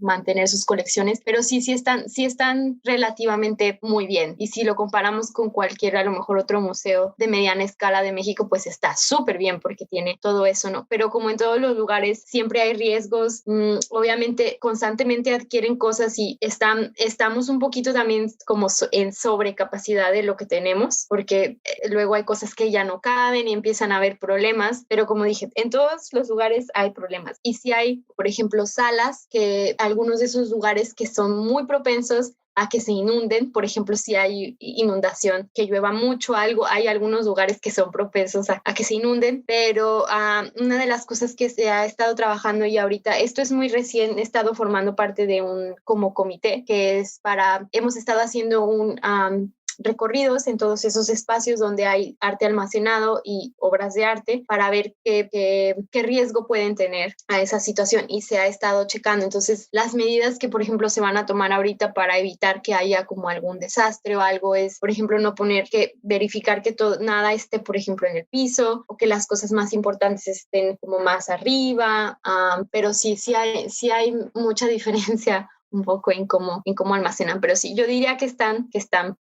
Speaker 3: mantener sus colecciones, pero sí están relativamente muy bien. Y si lo comparamos con cualquier, a lo mejor otro museo de mediana escala de México, pues está súper bien porque tiene todo eso, ¿no? Pero como en todos los lugares, siempre hay riesgos. Obviamente, constantemente adquieren cosas y estamos un poquito también como en sobrecapacidad de lo que tenemos, porque luego hay cosas que ya no caben y empiezan a haber problemas, pero como dije, en todos los lugares hay problemas. Y si hay, por ejemplo, salas, que algunos de esos lugares que son muy propensos a que se inunden, por ejemplo, si hay inundación, que llueva mucho, hay algunos lugares que son propensos a que se inunden, pero una de las cosas que se ha estado trabajando y ahorita, esto es muy recién, he estado formando parte de un como comité, que es hemos estado haciendo recorridos en todos esos espacios donde hay arte almacenado y obras de arte para ver qué riesgo pueden tener a esa situación y se ha estado checando. Entonces, las medidas que, por ejemplo, se van a tomar ahorita para evitar que haya como algún desastre o algo es, por ejemplo, verificar que nada esté, por ejemplo, en el piso o que las cosas más importantes estén como más arriba, pero sí hay mucha diferencia un poco en cómo almacenan, pero sí, yo diría que están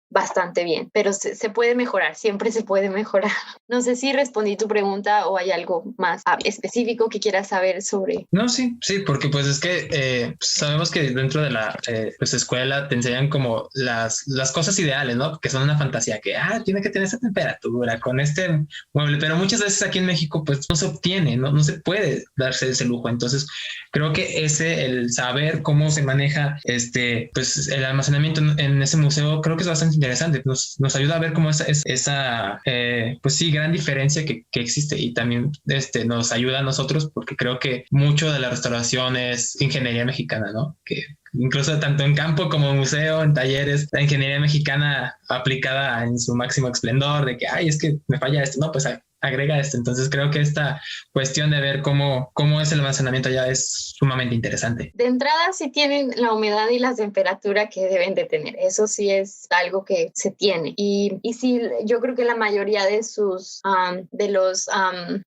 Speaker 3: bastante bien, pero se puede mejorar, siempre se puede mejorar. No sé si respondí tu pregunta o hay algo más específico que quieras saber sobre.
Speaker 2: No, sí, porque pues es que sabemos que dentro de la pues escuela te enseñan como las cosas ideales, ¿no? Que son una fantasía, que tiene que tener esa temperatura con este mueble, pero muchas veces aquí en México pues no se obtiene, no se puede darse ese lujo. Entonces creo que el saber cómo se maneja pues el almacenamiento en ese museo creo que es bastante interesante. Nos ayuda a ver cómo esa pues sí, gran diferencia que existe y también nos ayuda a nosotros porque creo que mucho de la restauración es ingeniería mexicana, ¿no? Que incluso tanto en campo como en museo, en talleres, la ingeniería mexicana aplicada en su máximo esplendor de que, es que me falla esto, no, pues agrega esto. Entonces creo que esta cuestión de ver cómo es el almacenamiento allá es sumamente interesante.
Speaker 3: De entrada sí tienen la humedad y la temperatura que deben de tener. Eso sí es algo que se tiene. Y sí, yo creo que la mayoría de los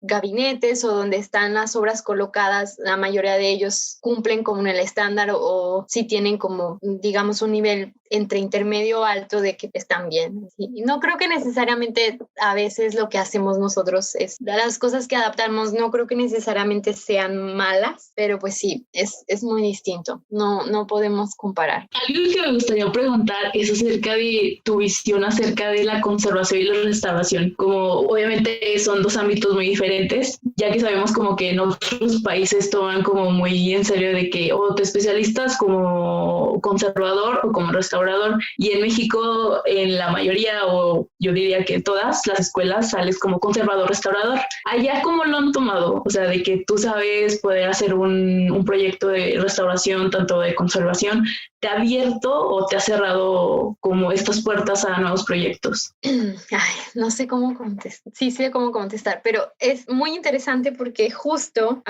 Speaker 3: gabinetes o donde están las obras colocadas, la mayoría de ellos cumplen con el estándar o sí tienen como, digamos, un nivel entre intermedio o alto de que están bien. Sí. No creo que necesariamente a veces lo que hacemos nosotros es las cosas que adaptamos, no creo que necesariamente sean malas, pero pues sí, es muy distinto. No podemos comparar.
Speaker 4: Algo que me gustaría preguntar es acerca de tu visión acerca de la conservación y la restauración. Como obviamente son dos ámbitos muy diferentes, ya que sabemos como que en otros países toman como muy en serio de que o te especialistas como conservador o como restaurador, y en México en la mayoría, o yo diría que en todas las escuelas, sales como conservador restaurador. Allá, ¿cómo lo han tomado? O sea, de que tú sabes poder hacer un proyecto de restauración, tanto de conservación, ¿te ha abierto o te ha cerrado como estas puertas a nuevos proyectos?
Speaker 3: Ay, no sé cómo contestar. Sí sé cómo contestar, pero es muy interesante porque justo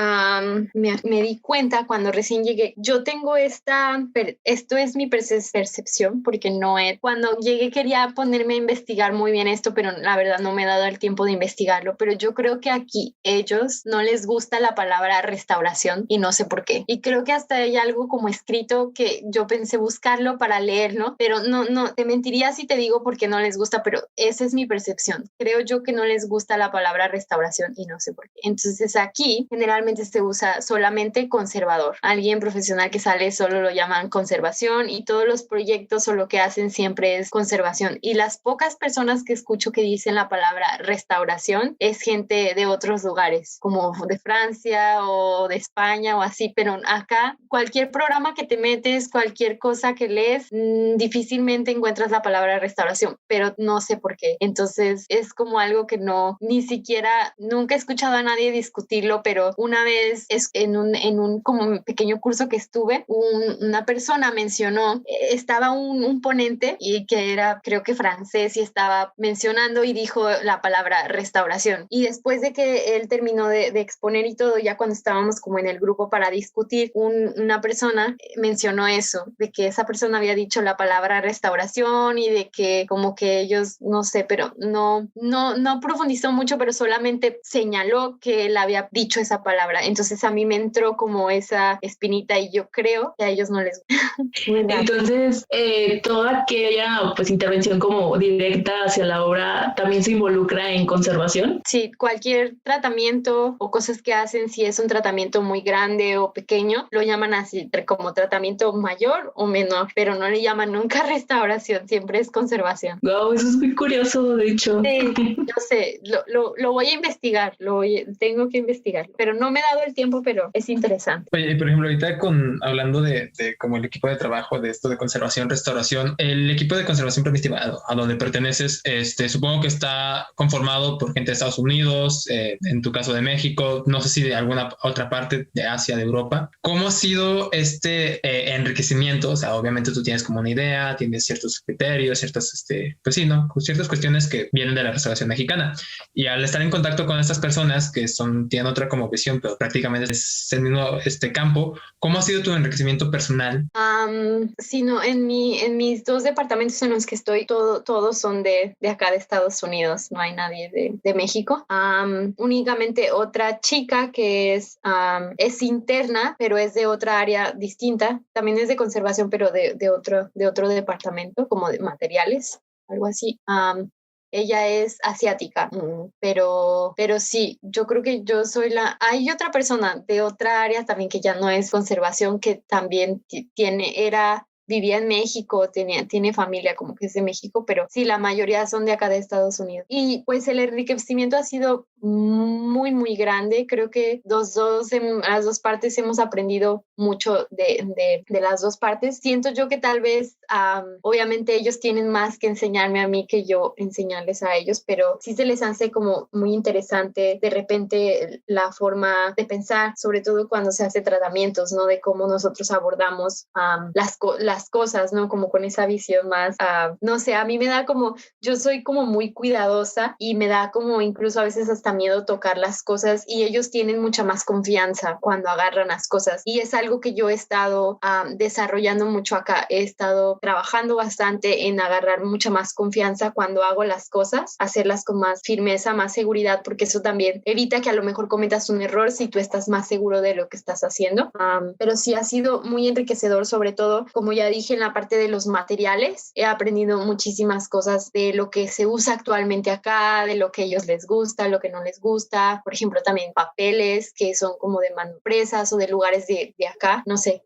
Speaker 3: me di cuenta cuando recién llegué. Yo tengo esto es mi percepción, porque cuando llegué quería ponerme a investigar muy bien esto, pero la verdad no me he dado el tiempo de investigarlo. Pero yo creo que aquí ellos no les gusta la palabra restauración y no sé por qué. Y creo que hasta hay algo como escrito que yo pensé buscarlo para leer, ¿no? Pero no, te mentiría si te digo por qué no les gusta, pero esa es mi percepción. Creo yo que no les gusta la palabra restauración y no sé por qué. Entonces aquí generalmente se usa solamente conservador. Alguien profesional que sale solo lo llaman conservación y todos los proyectos o lo que hacen siempre es conservación. Y las pocas personas que escucho que dicen la palabra restauración es gente de otros lugares, como de Francia o de España o así, pero acá cualquier programa que te metes, cualquier cosa que lees, difícilmente encuentras la palabra restauración, pero no sé por qué. Entonces es como algo que ni siquiera, nunca he escuchado a nadie discutirlo, pero una vez en un como pequeño curso que estuve, una persona mencionó, estaba un ponente y que era creo que francés y estaba mencionando y dijo la palabra restauración. Y después de que él terminó de exponer y todo, ya cuando estábamos como en el grupo para discutir, una persona mencionó eso, de que esa persona había dicho la palabra restauración y de que como que ellos, no sé, pero no profundizó mucho, pero solamente señaló que él había dicho esa palabra. Entonces a mí me entró como esa espinita y yo creo que a ellos no les gusta.
Speaker 4: Entonces, toda aquella pues intervención como directa hacia la obra también se involucra en conservación.
Speaker 3: Sí, cualquier tratamiento o cosas que hacen, si es un tratamiento muy grande o pequeño, lo llaman así como tratamiento mayor o menor, pero no le llaman nunca restauración, siempre es conservación.
Speaker 4: Wow, eso es muy curioso, de hecho.
Speaker 3: Sí, yo sé, lo voy a investigar, tengo que investigarlo, pero no me he dado el tiempo, pero es interesante.
Speaker 2: Oye, por ejemplo, ahorita hablando de como el equipo de trabajo de esto de conservación, restauración, el equipo de conservación preventiva a donde perteneces, supongo que está conformado por gente de Estados Unidos, en tu caso de México, no sé si de alguna otra parte de Asia, de Europa. ¿Cómo ha sido enriquecimiento? O sea, obviamente tú tienes como una idea, tienes ciertos criterios, ciertas, pues sí, ¿no? Ciertas cuestiones que vienen de la restauración mexicana. Y al estar en contacto con estas personas que tienen otra como visión, pero prácticamente es el mismo campo, ¿cómo ha sido tu enriquecimiento personal?
Speaker 3: Sí, no, en mis dos departamentos en los que estoy, todos son de acá de Estados Unidos, no hay nadie de México. Únicamente otra chica que es interna, pero es de otra área distinta, también es de conservación, pero de otro departamento, como de materiales, algo así. Ella es asiática, pero sí, yo creo que yo soy hay otra persona de otra área también que ya no es conservación, que también vivía en México, tiene familia como que es de México, pero sí, la mayoría son de acá de Estados Unidos. Y pues el enriquecimiento ha sido muy, muy grande. Creo que las dos partes hemos aprendido mucho de las dos partes. Siento yo que tal vez, obviamente ellos tienen más que enseñarme a mí que yo enseñarles a ellos, pero sí se les hace como muy interesante de repente la forma de pensar, sobre todo cuando se hace tratamientos, ¿no? De cómo nosotros abordamos las cosas, ¿no? Como con esa visión más, no sé, a mí me da como, yo soy como muy cuidadosa y me da como incluso a veces hasta miedo tocar las cosas y ellos tienen mucha más confianza cuando agarran las cosas y es algo que yo he estado desarrollando mucho acá. He estado trabajando bastante en agarrar mucha más confianza cuando hago las cosas, hacerlas con más firmeza, más seguridad, porque eso también evita que a lo mejor cometas un error si tú estás más seguro de lo que estás haciendo. Pero sí ha sido muy enriquecedor, sobre todo, como ya dije, en la parte de los materiales. He aprendido muchísimas cosas de lo que se usa actualmente acá, de lo que a ellos les gusta, lo que no les gusta. Por ejemplo, también papeles que son como de mano presas o de lugares de acá. No sé,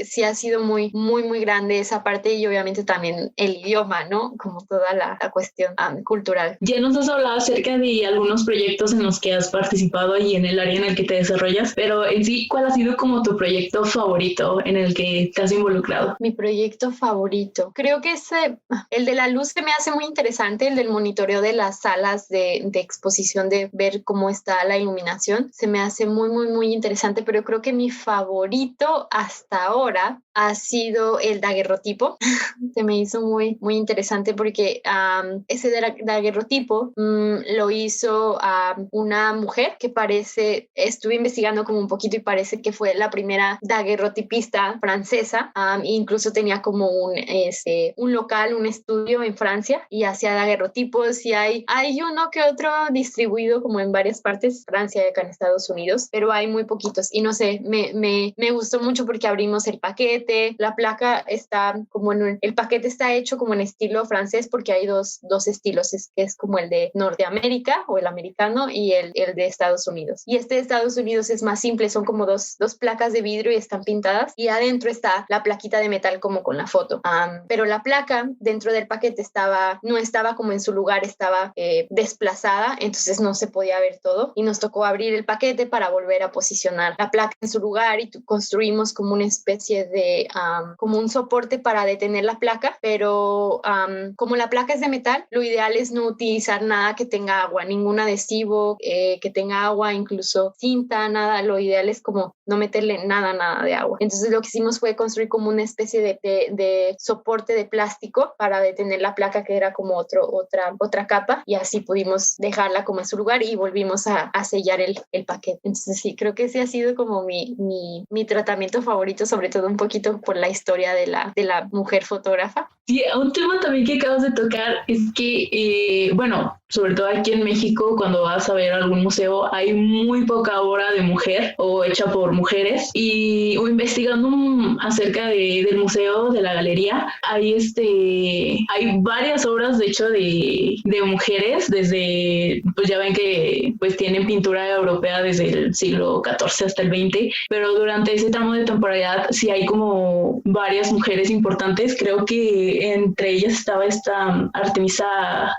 Speaker 3: sí ha sido muy, muy, muy grande esa parte y obviamente también el idioma, ¿no? Como toda la cuestión cultural.
Speaker 4: Ya nos has hablado acerca de algunos proyectos en los que has participado y en el área en el que te desarrollas, pero en sí, ¿cuál ha sido como tu proyecto favorito en el que te has involucrado?
Speaker 3: Mi proyecto favorito. Creo que el de la luz se me hace muy interesante, el del monitoreo de las salas de exposición, de ver cómo está la iluminación. Se me hace muy, muy, muy interesante, pero creo que mi favorito hasta ahora ha sido el daguerrotipo. Se me hizo muy, muy interesante porque ese daguerrotipo lo hizo una mujer que estuve investigando como un poquito y parece que fue la primera daguerrotipista francesa. Incluso tenía como un local, un estudio en Francia y hacía daguerrotipos y hay uno que otro distribuido como en varias partes, Francia y acá en Estados Unidos, pero hay muy poquitos y no sé, me gustó mucho porque abrimos el paquete, la placa está como el paquete está hecho como en estilo francés porque hay dos estilos, es como el de Norteamérica o el americano y el de Estados Unidos. Y este de Estados Unidos es más simple, son como dos placas de vidrio y están pintadas y adentro está la plaquita de metal como con la foto. Pero la placa dentro del paquete no estaba como en su lugar, estaba desplazada, entonces no se podía ver todo y nos tocó abrir el paquete para volver a posicionar la placa en su lugar y construimos como una especie de como un soporte para detener la placa, pero como la placa es de metal, lo ideal es no utilizar nada que tenga agua, ningún adhesivo que tenga agua, incluso cinta, nada. Lo ideal es como no meterle nada de agua. Entonces lo que hicimos fue construir como una especie de soporte de plástico para detener la placa, que era como otra capa, y así pudimos dejarla como en su lugar y volvimos a sellar el paquete. Entonces sí, creo que ese ha sido como mi tratamiento favorito, sobre todo un poquito por la historia de la mujer fotógrafa.
Speaker 4: Sí, un tema también que acabas de tocar es que, bueno, sobre todo aquí en México, cuando vas a ver algún museo, hay muy poca obra de mujer o hecha por mujeres. O investigando acerca del museo, de la galería, hay varias obras, de hecho, de mujeres, desde, pues ya ven que pues tienen pintura europea desde el siglo XIV hasta el XX, pero durante ese tramo de temporalidad sí hay como varias mujeres importantes. Creo que entre ellas estaba esta Artemisa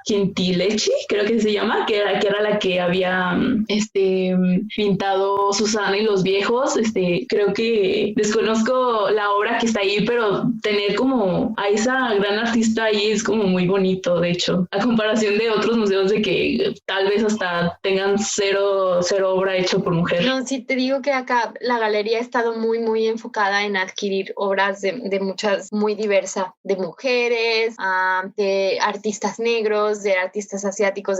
Speaker 4: Gentileschi, creo que se llama, que era la que había pintado Susana y los viejos. Creo que desconozco la obra que está ahí, pero tener como a esa gran artista ahí es como muy bonito, de hecho, a comparación de otros museos de que tal vez hasta tengan cero obra hecha por mujer.
Speaker 3: No, sí, te digo que acá la galería ha estado muy, muy enfocada en adquirir obras de muchas, muy diversas, de mujeres, de artistas negros, de artistas asiáticos,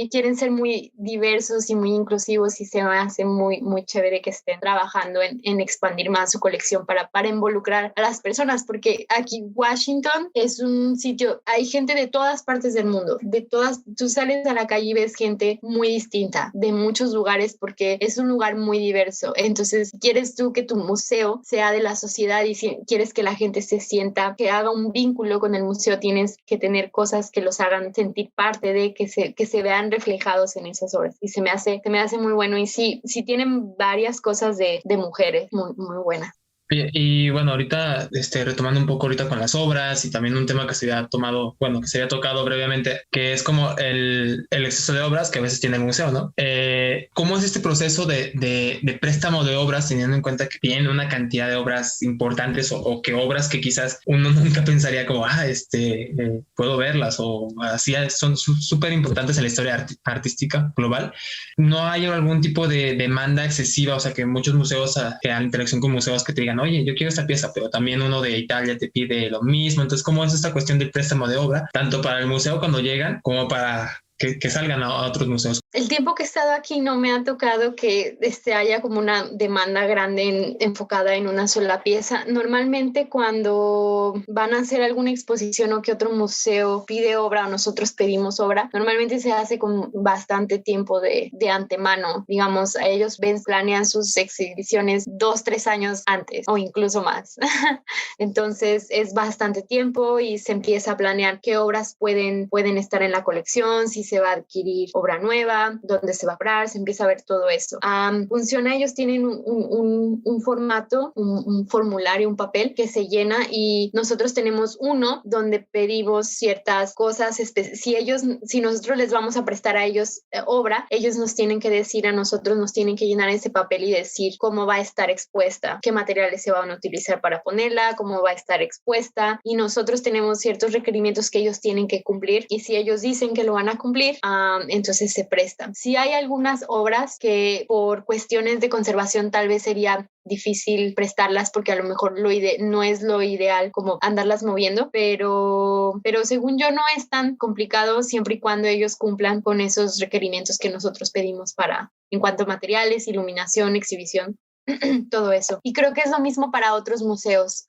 Speaker 3: quieren ser muy diversos y muy inclusivos, y se me hace muy, muy chévere que estén trabajando en expandir más su colección para involucrar a las personas, porque aquí Washington es un sitio, hay gente de todas partes del mundo, tú sales a la calle y ves gente muy distinta de muchos lugares porque es un lugar muy diverso. Entonces, quieres tú que tu museo sea de la sociedad y si quieres que la gente se sienta, que haga un vínculo con el museo, tienes que tener cosas que los hagan sentir parte de, que se vean reflejados en esas obras, y se me hace muy bueno. Y sí tienen varias cosas de mujeres muy, muy buenas.
Speaker 2: Y bueno, ahorita retomando un poco ahorita con las obras y también un tema que se había tomado, bueno, que se había tocado brevemente, que es como el exceso de obras que a veces tiene el museo, ¿no? ¿Cómo es este proceso de préstamo de obras, teniendo en cuenta que tienen una cantidad de obras importantes o que obras que quizás uno nunca pensaría como, puedo verlas o así son súper importantes en la historia artística global? ¿No hay algún tipo de demanda excesiva? O sea, que muchos museos, que la interacción con museos que te digan, oye, yo quiero esta pieza, pero también uno de Italia te pide lo mismo. Entonces, ¿cómo es esta cuestión del préstamo de obra, tanto para el museo cuando llegan como para que salgan a otros museos?
Speaker 3: El tiempo que he estado aquí no me ha tocado que haya como una demanda grande enfocada en una sola pieza. Normalmente cuando van a hacer alguna exposición o que otro museo pide obra o nosotros pedimos obra, normalmente se hace con bastante tiempo de antemano. Digamos, ellos planean sus exhibiciones 2-3 años antes o incluso más. Entonces es bastante tiempo y se empieza a planear qué obras pueden estar en la colección, si se va a adquirir obra nueva, dónde se va a comprar, se empieza a ver todo eso. Funciona, ellos tienen un formato, un formulario, un papel que se llena y nosotros tenemos uno donde pedimos ciertas cosas. Si nosotros les vamos a prestar a ellos obra, ellos nos tienen que decir a nosotros, nos tienen que llenar ese papel y decir cómo va a estar expuesta, qué materiales se van a utilizar para ponerla, cómo va a estar expuesta, y nosotros tenemos ciertos requerimientos que ellos tienen que cumplir, y si ellos dicen que lo van a cumplir, entonces se prestan. Si hay algunas obras que por cuestiones de conservación tal vez sería difícil prestarlas porque a lo mejor no es lo ideal como andarlas moviendo, pero según yo no es tan complicado siempre y cuando ellos cumplan con esos requerimientos que nosotros pedimos en cuanto a materiales, iluminación, exhibición. Todo eso. Y creo que es lo mismo para otros museos.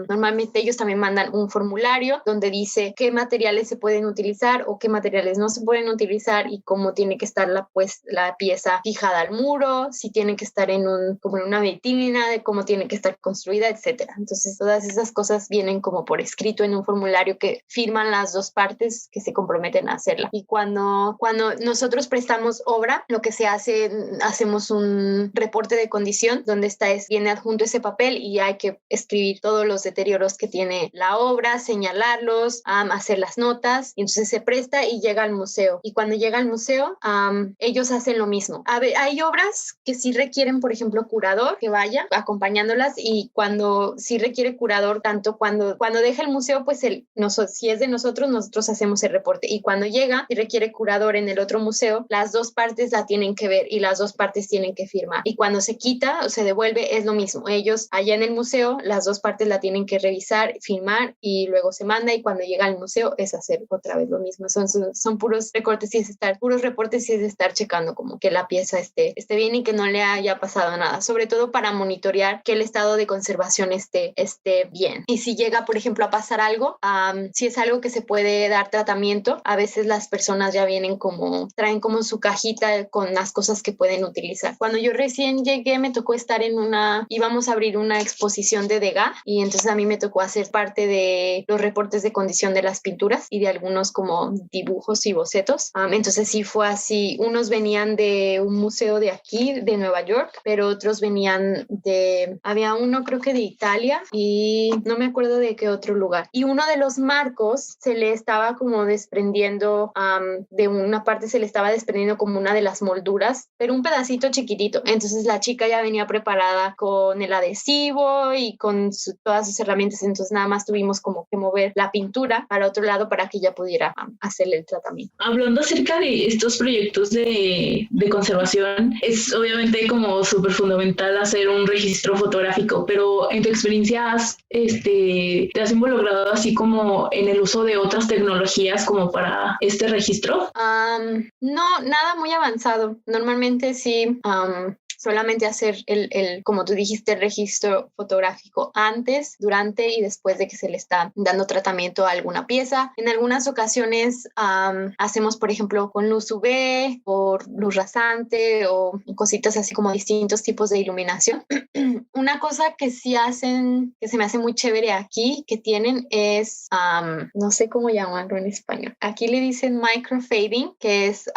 Speaker 3: Normalmente ellos también mandan un formulario donde dice qué materiales se pueden utilizar o qué materiales no se pueden utilizar y cómo tiene que estar la pieza fijada al muro, si tiene que estar como en una vitrina, de cómo tiene que estar construida, etcétera. Entonces todas esas cosas vienen como por escrito en un formulario que firman las dos partes que se comprometen a hacerla. Y cuando nosotros prestamos obra, lo que se hace, hacemos un reporte de condición donde viene adjunto ese papel y hay que escribir todos los deterioros que tiene la obra, señalarlos, hacer las notas, y entonces se presta y llega al museo. Y cuando llega al museo, ellos hacen lo mismo. Hay obras que sí requieren, por ejemplo, curador que vaya acompañándolas, y cuando sí requiere curador, tanto cuando deja el museo, pues si es de nosotros hacemos el reporte, y cuando llega y requiere curador en el otro museo, las dos partes la tienen que ver y las dos partes tienen que firmar. Y cuando se quita o se devuelve, es lo mismo. Ellos allá en el museo, las dos partes la tienen que revisar, firmar, y luego se manda, y cuando llega al museo es hacer otra vez lo mismo. Son puros recortes y puros reportes y es estar checando como que la pieza esté bien y que no le haya pasado nada, sobre todo para monitorear que el estado de conservación esté bien. Y si llega, por ejemplo, a pasar algo, si es algo que se puede dar tratamiento, a veces las personas ya traen como su cajita con las cosas que pueden utilizar. Cuando yo recién llegué, me tocó estar íbamos a abrir una exposición de Degas, y entonces a mí me tocó hacer parte de los reportes de condición de las pinturas y de algunos como dibujos y bocetos. Entonces sí fue así, unos venían de un museo de aquí, de Nueva York, pero otros venían había uno creo que de Italia y no me acuerdo de qué otro lugar. Y uno de los marcos se le estaba como desprendiendo, de una parte se le estaba desprendiendo como una de las molduras, pero un pedacito chiquitito. Entonces la chica ya venía preparada con el adhesivo y con todas sus herramientas, entonces nada más tuvimos como que mover la pintura para otro lado para que ella pudiera hacerle el tratamiento.
Speaker 4: Hablando acerca de estos proyectos de conservación, es obviamente como súper fundamental hacer un registro fotográfico, pero en tu experiencia te has involucrado así como en el uso de otras tecnologías como para este registro?
Speaker 3: No, nada muy avanzado. Normalmente sí, solamente hacer como tú dijiste, el registro fotográfico antes, durante y después de que se le está dando tratamiento a alguna pieza. En algunas ocasiones hacemos, por ejemplo, con luz UV o luz rasante o cositas así como distintos tipos de iluminación. Una cosa que sí hacen, que se me hace muy chévere aquí, que tienen es, no sé cómo llamarlo en español. Aquí le dicen microfading, que es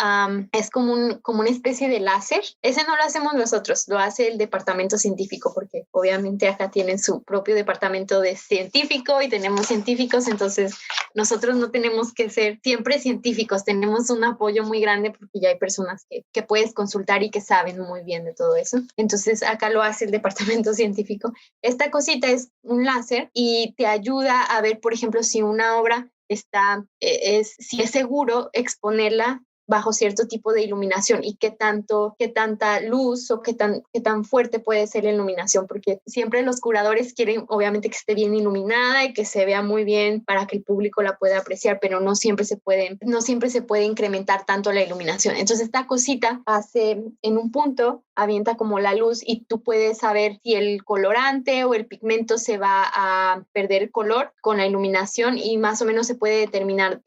Speaker 3: como una especie de láser. Ese no lo hacemos nosotros nosotros, lo hace el departamento científico, porque obviamente acá tienen su propio departamento de científico y tenemos científicos, entonces nosotros no tenemos que ser siempre científicos, tenemos un apoyo muy grande porque ya hay personas que puedes consultar y que saben muy bien de todo eso. Entonces acá lo hace el departamento científico. Esta cosita es un láser y te ayuda a ver, por ejemplo, si una obra si es seguro exponerla bajo cierto tipo de iluminación y qué tanta luz o qué tan fuerte puede ser la iluminación, porque siempre los curadores quieren obviamente que esté bien iluminada y que se vea muy bien para que el público la pueda apreciar, pero no siempre se puede incrementar tanto la iluminación. Entonces esta cosita hace en un punto, avienta como la luz y tú puedes saber si el colorante o el pigmento se va a perder color con la iluminación y más o menos se puede determinar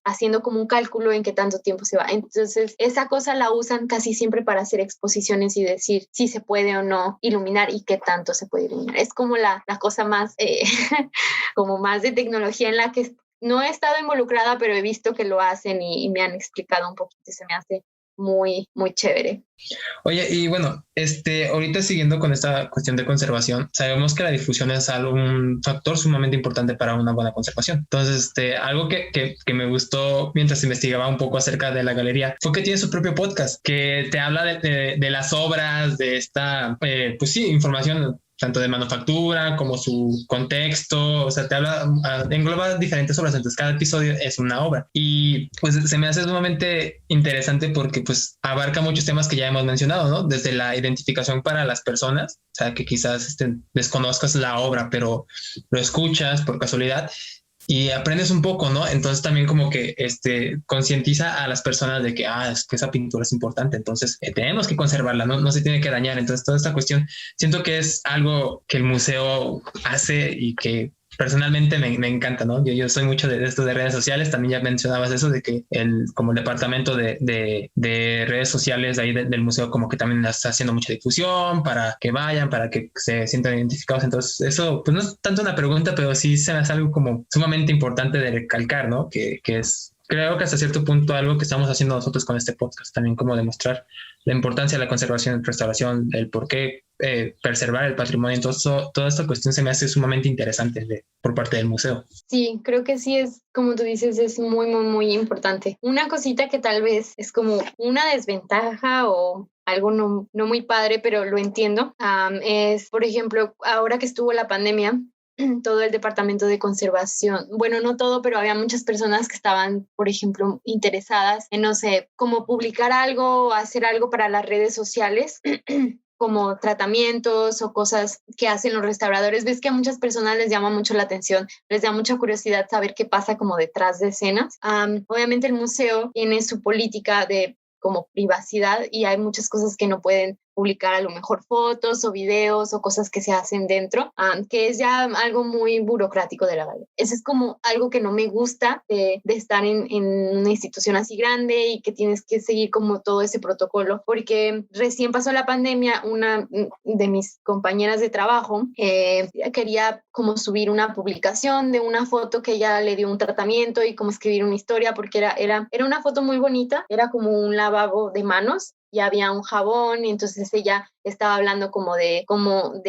Speaker 3: haciendo como un cálculo en qué tanto tiempo se va. Entonces esa cosa la usan casi siempre para hacer exposiciones y decir si se puede o no iluminar y qué tanto se puede iluminar. Es como la cosa más como más de tecnología en la que no he estado involucrada, pero he visto que lo hacen y me han explicado un poquito y se me hace muy, muy chévere.
Speaker 2: Oye, y bueno, ahorita siguiendo con esta cuestión de conservación, sabemos que la difusión es un factor sumamente importante para una buena conservación. Entonces, algo que me gustó mientras investigaba un poco acerca de la galería fue que tiene su propio podcast que te habla de las obras, de esta, pues sí, información tanto de manufactura como su contexto, o sea, engloba diferentes obras, entonces cada episodio es una obra y pues se me hace sumamente interesante porque pues abarca muchos temas que ya hemos mencionado, ¿no? Desde la identificación para las personas, o sea, que quizás desconozcas la obra, pero lo escuchas por casualidad y aprendes un poco, ¿no? Entonces también como que concientiza a las personas de que, es que esa pintura es importante, entonces tenemos que conservarla, no se tiene que dañar. Entonces toda esta cuestión siento que es algo que el museo hace y que personalmente me encanta, ¿no? Yo soy mucho de esto de redes sociales, también ya mencionabas eso de que como el departamento de redes sociales ahí del museo como que también está haciendo mucha difusión para que vayan, para que se sientan identificados. Entonces eso pues no es tanto una pregunta, pero sí se me hace algo como sumamente importante de recalcar, ¿no? Que es creo que hasta cierto punto algo que estamos haciendo nosotros con este podcast, también como demostrar la importancia de la conservación, restauración, el por qué preservar el patrimonio. Entonces, toda esta cuestión se me hace sumamente interesante por parte del museo.
Speaker 3: Sí, creo que sí es, como tú dices, es muy, muy, muy importante. Una cosita que tal vez es como una desventaja o algo no muy padre, pero lo entiendo, es, por ejemplo, ahora que estuvo la pandemia, todo el departamento de conservación, bueno, no todo, pero había muchas personas que estaban, por ejemplo, interesadas en, no sé, cómo publicar algo o hacer algo para las redes sociales, como tratamientos o cosas que hacen los restauradores. Ves que a muchas personas les llama mucho la atención, les da mucha curiosidad saber qué pasa como detrás de escenas. Obviamente el museo tiene su política de como privacidad y hay muchas cosas que no pueden publicar, a lo mejor fotos o videos o cosas que se hacen dentro, que es ya algo muy burocrático de la galería. Eso es como algo que no me gusta de estar en una institución así grande y que tienes que seguir como todo ese protocolo, porque recién pasó la pandemia, una de mis compañeras de trabajo quería como subir una publicación de una foto que ella le dio un tratamiento y como escribir una historia, porque era una foto muy bonita, era como un lavabo de manos y había un jabón y entonces ella estaba hablando como de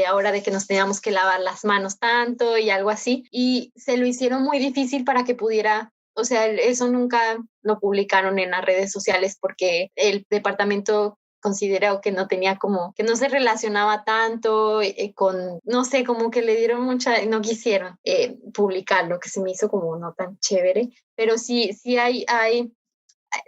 Speaker 3: ahora de que nos teníamos que lavar las manos tanto y algo así, y se lo hicieron muy difícil para que pudiera, o sea, eso nunca lo publicaron en las redes sociales porque el departamento consideró que no tenía como, que no se relacionaba tanto con, no sé, como que le dieron no quisieron publicarlo, que se me hizo como no tan chévere, pero sí hay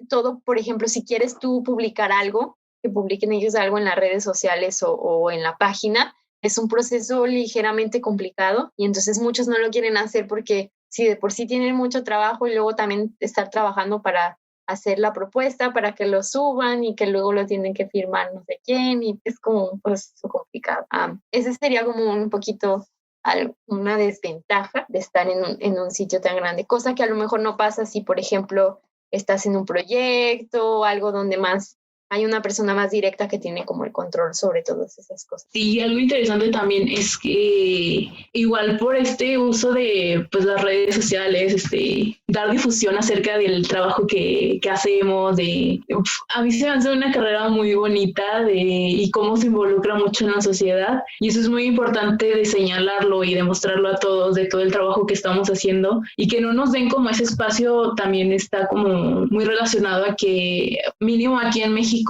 Speaker 3: todo, por ejemplo, si quieres tú publicar algo, que publiquen ellos algo en las redes sociales o en la página, es un proceso ligeramente complicado y entonces muchos no lo quieren hacer porque si de por sí tienen mucho trabajo y luego también estar trabajando para hacer la propuesta, para que lo suban y que luego lo tienen que firmar no sé quién y es como un proceso complicado. Ese sería como un poquito una desventaja de estar en un sitio tan grande, cosa que a lo mejor no pasa si, por ejemplo, estás en un proyecto o algo donde más hay una persona más directa que tiene como el control sobre todas esas cosas.
Speaker 4: Sí, algo interesante también es que igual por este uso de pues las redes sociales, dar difusión acerca del trabajo que hacemos, a mí se me hace una carrera muy bonita y cómo se involucra mucho en la sociedad, y eso es muy importante de señalarlo y demostrarlo a todos de todo el trabajo que estamos haciendo, y que no nos den como ese espacio también está como muy relacionado a que mínimo aquí en México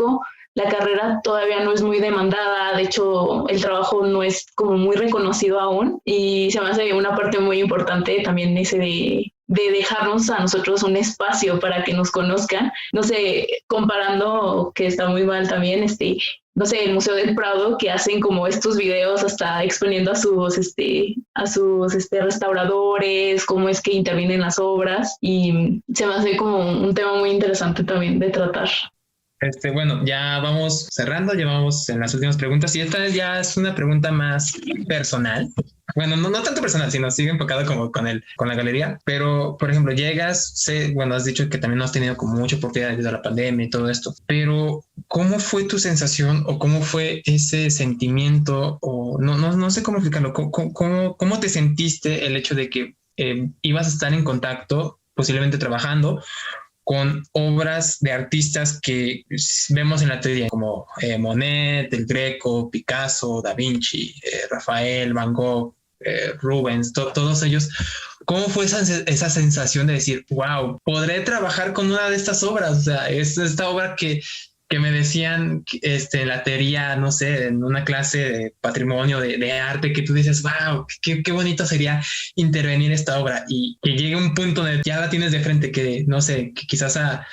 Speaker 4: la carrera todavía no es muy demandada, de hecho el trabajo no es como muy reconocido aún, y se me hace una parte muy importante también ese de dejarnos a nosotros un espacio para que nos conozcan. No sé, comparando, que está muy mal también, no sé, el Museo del Prado, que hacen como estos videos hasta exponiendo a sus restauradores, cómo es que intervienen las obras, y se me hace como un tema muy interesante también de tratar.
Speaker 2: Bueno, ya vamos cerrando, ya vamos en las últimas preguntas, y esta ya es una pregunta más personal. Bueno, no tanto personal, sino sigue enfocado como con la galería. Pero, por ejemplo, llegas, has dicho que también no has tenido como mucha oportunidad debido a la pandemia y todo esto, pero ¿cómo fue tu sensación o cómo fue ese sentimiento? O no sé cómo explicarlo. ¿Cómo te sentiste el hecho de que ibas a estar en contacto, posiblemente trabajando con obras de artistas que vemos en la teoría, como Monet, El Greco, Picasso, Da Vinci, Rafael, Van Gogh, Rubens, todos ellos? ¿Cómo fue esa sensación de decir, wow, podré trabajar con una de estas obras? O sea, es esta obra que me decían en la teoría, no sé, en una clase de patrimonio de arte, que tú dices, wow, qué bonito sería intervenir esta obra, y que llegue un punto donde ya la tienes de frente, que no sé, que quizás a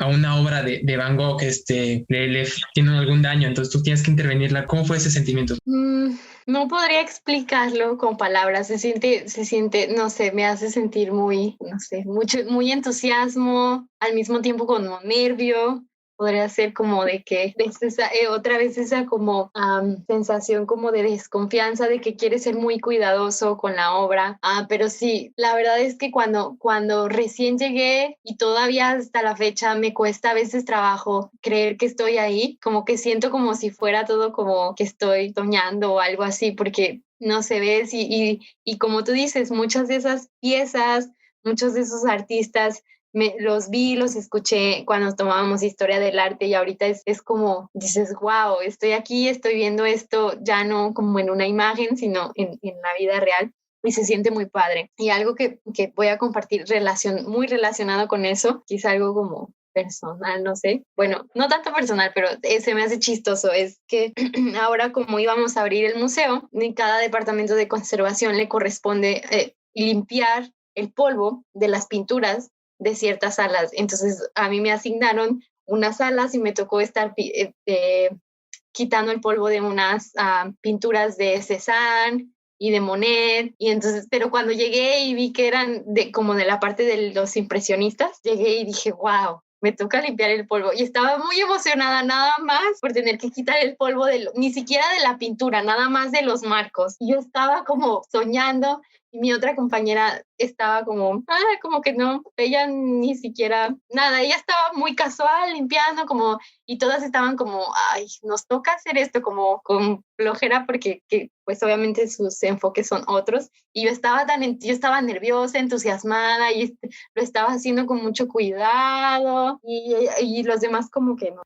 Speaker 2: una obra de Van Gogh le tiene algún daño, entonces tú tienes que intervenirla. ¿Cómo fue ese sentimiento?
Speaker 3: No podría explicarlo con palabras. Se siente, no sé, me hace sentir muy muy entusiasmo, al mismo tiempo como nervio. Podría ser como de que otra vez esa como sensación como de desconfianza, de que quieres ser muy cuidadoso con la obra. Pero sí, la verdad es que cuando recién llegué, y todavía hasta la fecha me cuesta a veces trabajo creer que estoy ahí, como que siento como si fuera todo como que estoy soñando o algo así, porque no se ve, y como tú dices, muchas de esas piezas, muchos de esos artistas, los vi, los escuché cuando tomábamos historia del arte, y ahorita es como dices, wow, estoy aquí, estoy viendo esto ya no como en una imagen, sino en la vida real, y se siente muy padre. Y algo que voy a compartir muy relacionado con eso, quizá algo como personal, no sé, bueno, no tanto personal, pero se me hace chistoso, es que ahora como íbamos a abrir el museo, en cada departamento de conservación le corresponde limpiar el polvo de las pinturas de ciertas salas. Entonces a mí me asignaron unas salas y me tocó estar quitando el polvo de unas pinturas de Cézanne y de Monet, y entonces, pero cuando llegué y vi que eran como de la parte de los impresionistas, llegué y dije, wow, me toca limpiar el polvo, y estaba muy emocionada nada más por tener que quitar el polvo ni siquiera de la pintura, nada más de los marcos. Y yo estaba como soñando, y mi otra compañera estaba como que no, ella ni siquiera nada, ella estaba muy casual limpiando, y todas estaban como, ay, nos toca hacer esto, como con flojera, porque pues obviamente sus enfoques son otros, y yo estaba nerviosa, entusiasmada, y lo estaba haciendo con mucho cuidado, y los demás como que no,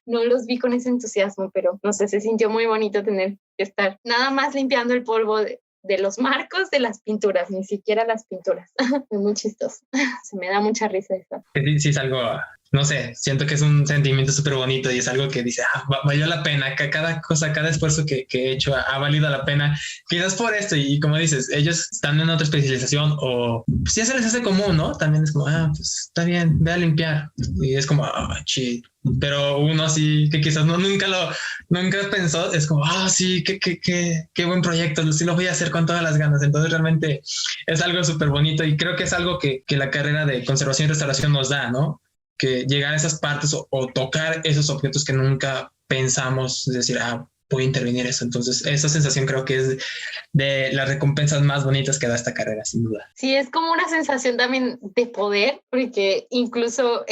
Speaker 3: no los vi con ese entusiasmo, pero no sé, se sintió muy bonito tener que estar nada más limpiando el polvo de los marcos de las pinturas, ni siquiera las pinturas. Es muy chistoso. Se me da mucha risa eso.
Speaker 2: Sí, es algo, no sé, siento que es un sentimiento súper bonito, y es algo que dice, valió la pena, cada cosa, cada esfuerzo que he hecho ha valido la pena, quizás por esto. Y como dices, ellos están en otra especialización, o pues ya se les hace común, ¿no? También es como, pues está bien, ve a limpiar, y es como, chido. Pero uno así que quizás nunca pensó, es como, sí, qué buen proyecto, sí lo voy a hacer con todas las ganas. Entonces realmente es algo súper bonito, y creo que es algo que la carrera de conservación y restauración nos da, ¿no? Que llegar a esas partes o tocar esos objetos que nunca pensamos, es decir, voy a intervenir eso. Entonces, esa sensación creo que es de las recompensas más bonitas que da esta carrera, sin duda.
Speaker 3: Sí, es como una sensación también de poder, porque incluso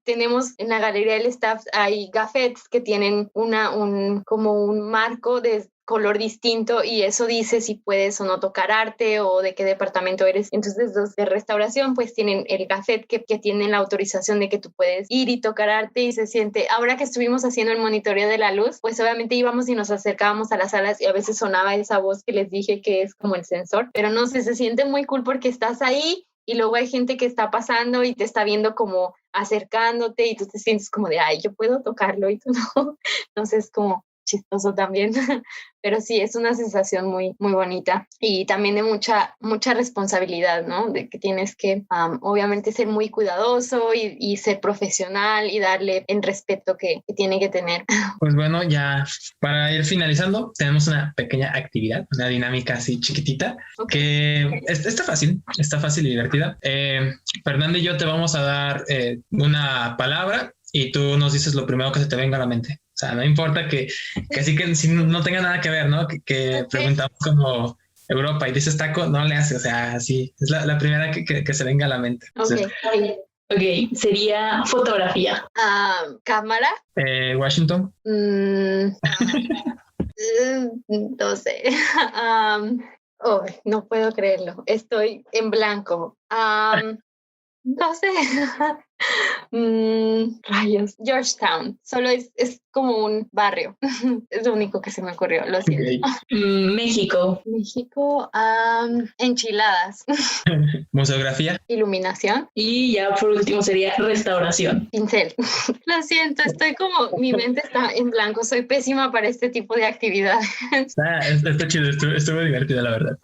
Speaker 3: tenemos en la galería del staff, hay gafetes que tienen como un marco de color distinto y eso dice si puedes o no tocar arte o de qué departamento eres. Entonces los de restauración pues tienen el gafet que tienen la autorización de que tú puedes ir y tocar arte y se siente, ahora que estuvimos haciendo el monitoreo de la luz, pues obviamente íbamos y nos acercábamos a las salas y a veces sonaba esa voz que les dije que es como el sensor, pero no sé, se siente muy cool porque estás ahí y luego hay gente que está pasando y te está viendo como acercándote y tú te sientes como de, ay, yo puedo tocarlo y tú no. Entonces como chistoso también, pero sí, es una sensación muy, muy bonita y también de mucha responsabilidad, ¿no? De que tienes que obviamente ser muy cuidadoso y ser profesional y darle el respeto que tiene que tener.
Speaker 2: Pues bueno, ya para ir finalizando, tenemos una pequeña actividad, una dinámica así chiquitita, que está fácil y divertida. Fernanda y yo te vamos a dar una palabra y tú nos dices lo primero que se te venga a la mente. O sea, no importa que así que si no tenga nada que ver, ¿no? Que preguntamos como Europa y dices taco, no le hace, o sea, así es la primera que se venga a la mente. Entonces,
Speaker 4: Ok, sería fotografía.
Speaker 3: ¿Cámara?
Speaker 2: Washington.
Speaker 3: No sé. No puedo creerlo. Estoy en blanco. No sé. Rayos. Georgetown. Solo es como un barrio. Es lo único que se me ocurrió. Lo siento.
Speaker 4: México.
Speaker 3: México. Enchiladas.
Speaker 2: Museografía.
Speaker 3: Iluminación.
Speaker 4: Y ya por último sería restauración.
Speaker 3: Pincel. Lo siento, mi mente está en blanco. Soy pésima para este tipo de actividades.
Speaker 2: Está chido, estuvo divertida, la verdad.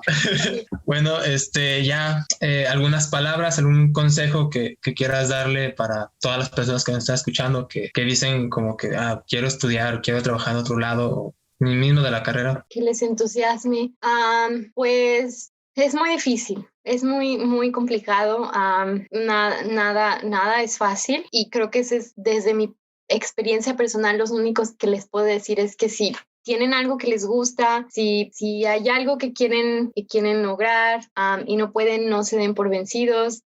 Speaker 2: Bueno, ya algunas palabras, algún consejo que quieras darle para todas las personas que nos están escuchando, que dicen como que quiero estudiar, quiero trabajar en otro lado, o ni mismo de la carrera.
Speaker 3: Que les entusiasme. Pues es muy difícil. Es muy, muy complicado. Nada es fácil y creo que ese es, desde mi experiencia personal, los únicos que les puedo decir es que sí. Tienen algo que les gusta, si hay algo que quieren lograr y no pueden, no se den por vencidos.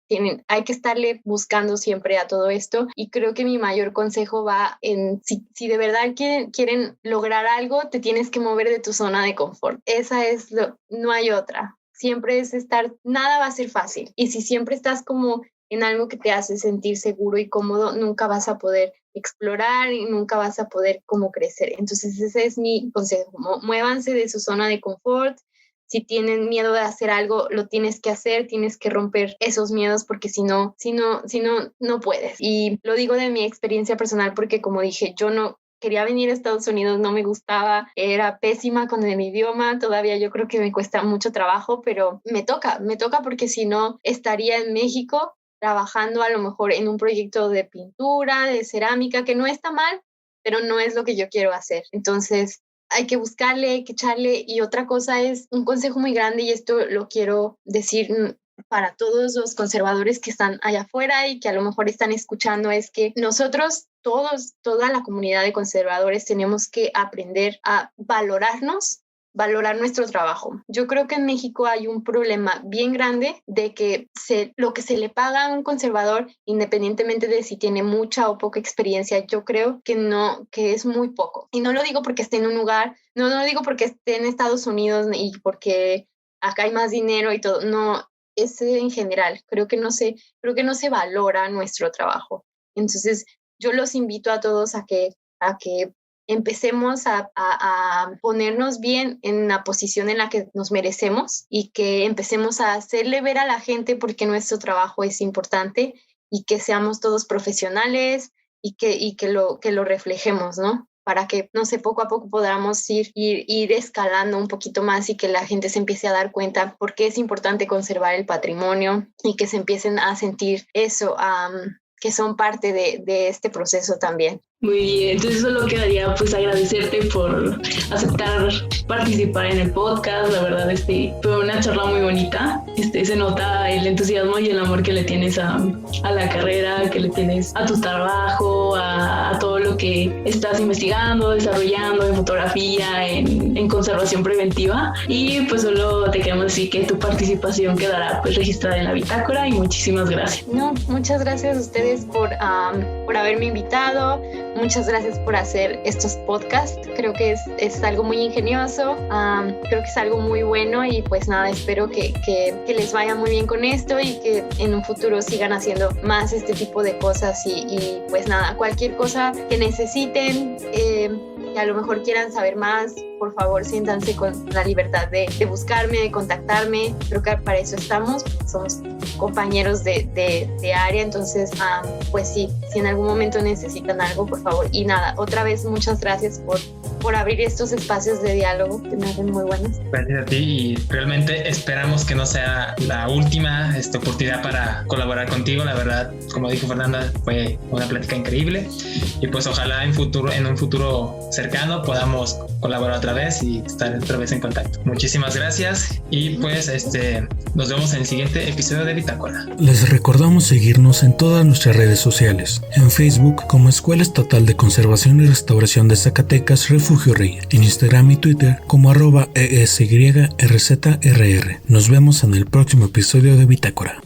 Speaker 3: Hay que estarle buscando siempre a todo esto y creo que mi mayor consejo va en si de verdad quieren lograr algo, te tienes que mover de tu zona de confort. No hay otra. Siempre es nada va a ser fácil y si siempre estás como en algo que te hace sentir seguro y cómodo, nunca vas a poder explorar y nunca vas a poder como crecer. Entonces ese es mi consejo, muévanse de su zona de confort. Si tienen miedo de hacer algo, lo tienes que hacer, tienes que romper esos miedos porque si no puedes. Y lo digo de mi experiencia personal porque como dije, yo no quería venir a Estados Unidos, no me gustaba, era pésima con el idioma, todavía yo creo que me cuesta mucho trabajo, pero me toca porque si no estaría en México trabajando a lo mejor en un proyecto de pintura, de cerámica, que no está mal, pero no es lo que yo quiero hacer. Entonces hay que buscarle, hay que echarle. Y otra cosa es un consejo muy grande, y esto lo quiero decir para todos los conservadores que están allá afuera y que a lo mejor están escuchando, es que nosotros toda la comunidad de conservadores tenemos que aprender a valorar nuestro trabajo. Yo creo que en México hay un problema bien grande de que lo que se le paga a un conservador, independientemente de si tiene mucha o poca experiencia, yo creo que es muy poco. Y no lo digo porque esté en un lugar, no lo digo porque esté en Estados Unidos y porque acá hay más dinero y todo, no, es en general. Creo que no se valora nuestro trabajo. Entonces, yo los invito a todos a que empecemos a ponernos bien en la posición en la que nos merecemos y que empecemos a hacerle ver a la gente por qué nuestro trabajo es importante y que seamos todos profesionales y que lo reflejemos, ¿no? Para que, no sé, poco a poco podamos ir escalando un poquito más y que la gente se empiece a dar cuenta por qué es importante conservar el patrimonio y que se empiecen a sentir eso, que son parte de este proceso también.
Speaker 4: Muy bien, entonces solo quedaría pues agradecerte por aceptar participar en el podcast. La verdad, fue una charla muy bonita. Se nota el entusiasmo y el amor que le tienes a la carrera, que le tienes a tu trabajo, a todo lo que estás investigando, desarrollando en fotografía, en conservación preventiva. Y pues solo te queremos decir que tu participación quedará pues registrada en la bitácora y muchísimas gracias.
Speaker 3: No, muchas gracias a ustedes por haberme invitado. Muchas gracias por hacer estos podcasts. Creo que es algo muy ingenioso, creo que es algo muy bueno y pues nada, espero que les vaya muy bien con esto y que en un futuro sigan haciendo más este tipo de cosas y pues nada, cualquier cosa que necesiten, que a lo mejor quieran saber más, por favor siéntanse con la libertad de buscarme, de contactarme. Creo que para eso estamos, somos compañeros de área, entonces pues sí, si en algún momento necesitan algo, por favor. Y nada, otra vez muchas gracias por abrir estos espacios de diálogo que me hacen muy buenos.
Speaker 2: Gracias a ti y realmente esperamos que no sea la última oportunidad para colaborar contigo. La verdad, como dijo Fernanda, fue una plática increíble y pues ojalá en un futuro cercano podamos colaborar otra vez y estar otra vez en contacto. Muchísimas gracias y pues nos vemos en el siguiente episodio de Bitácora.
Speaker 1: Les recordamos seguirnos en todas nuestras redes sociales, en Facebook como Escuela Estatal de Conservación y Restauración de Zacatecas Refugio Rey, en Instagram y Twitter como @ESYRZRR. Nos vemos en el próximo episodio de Bitácora.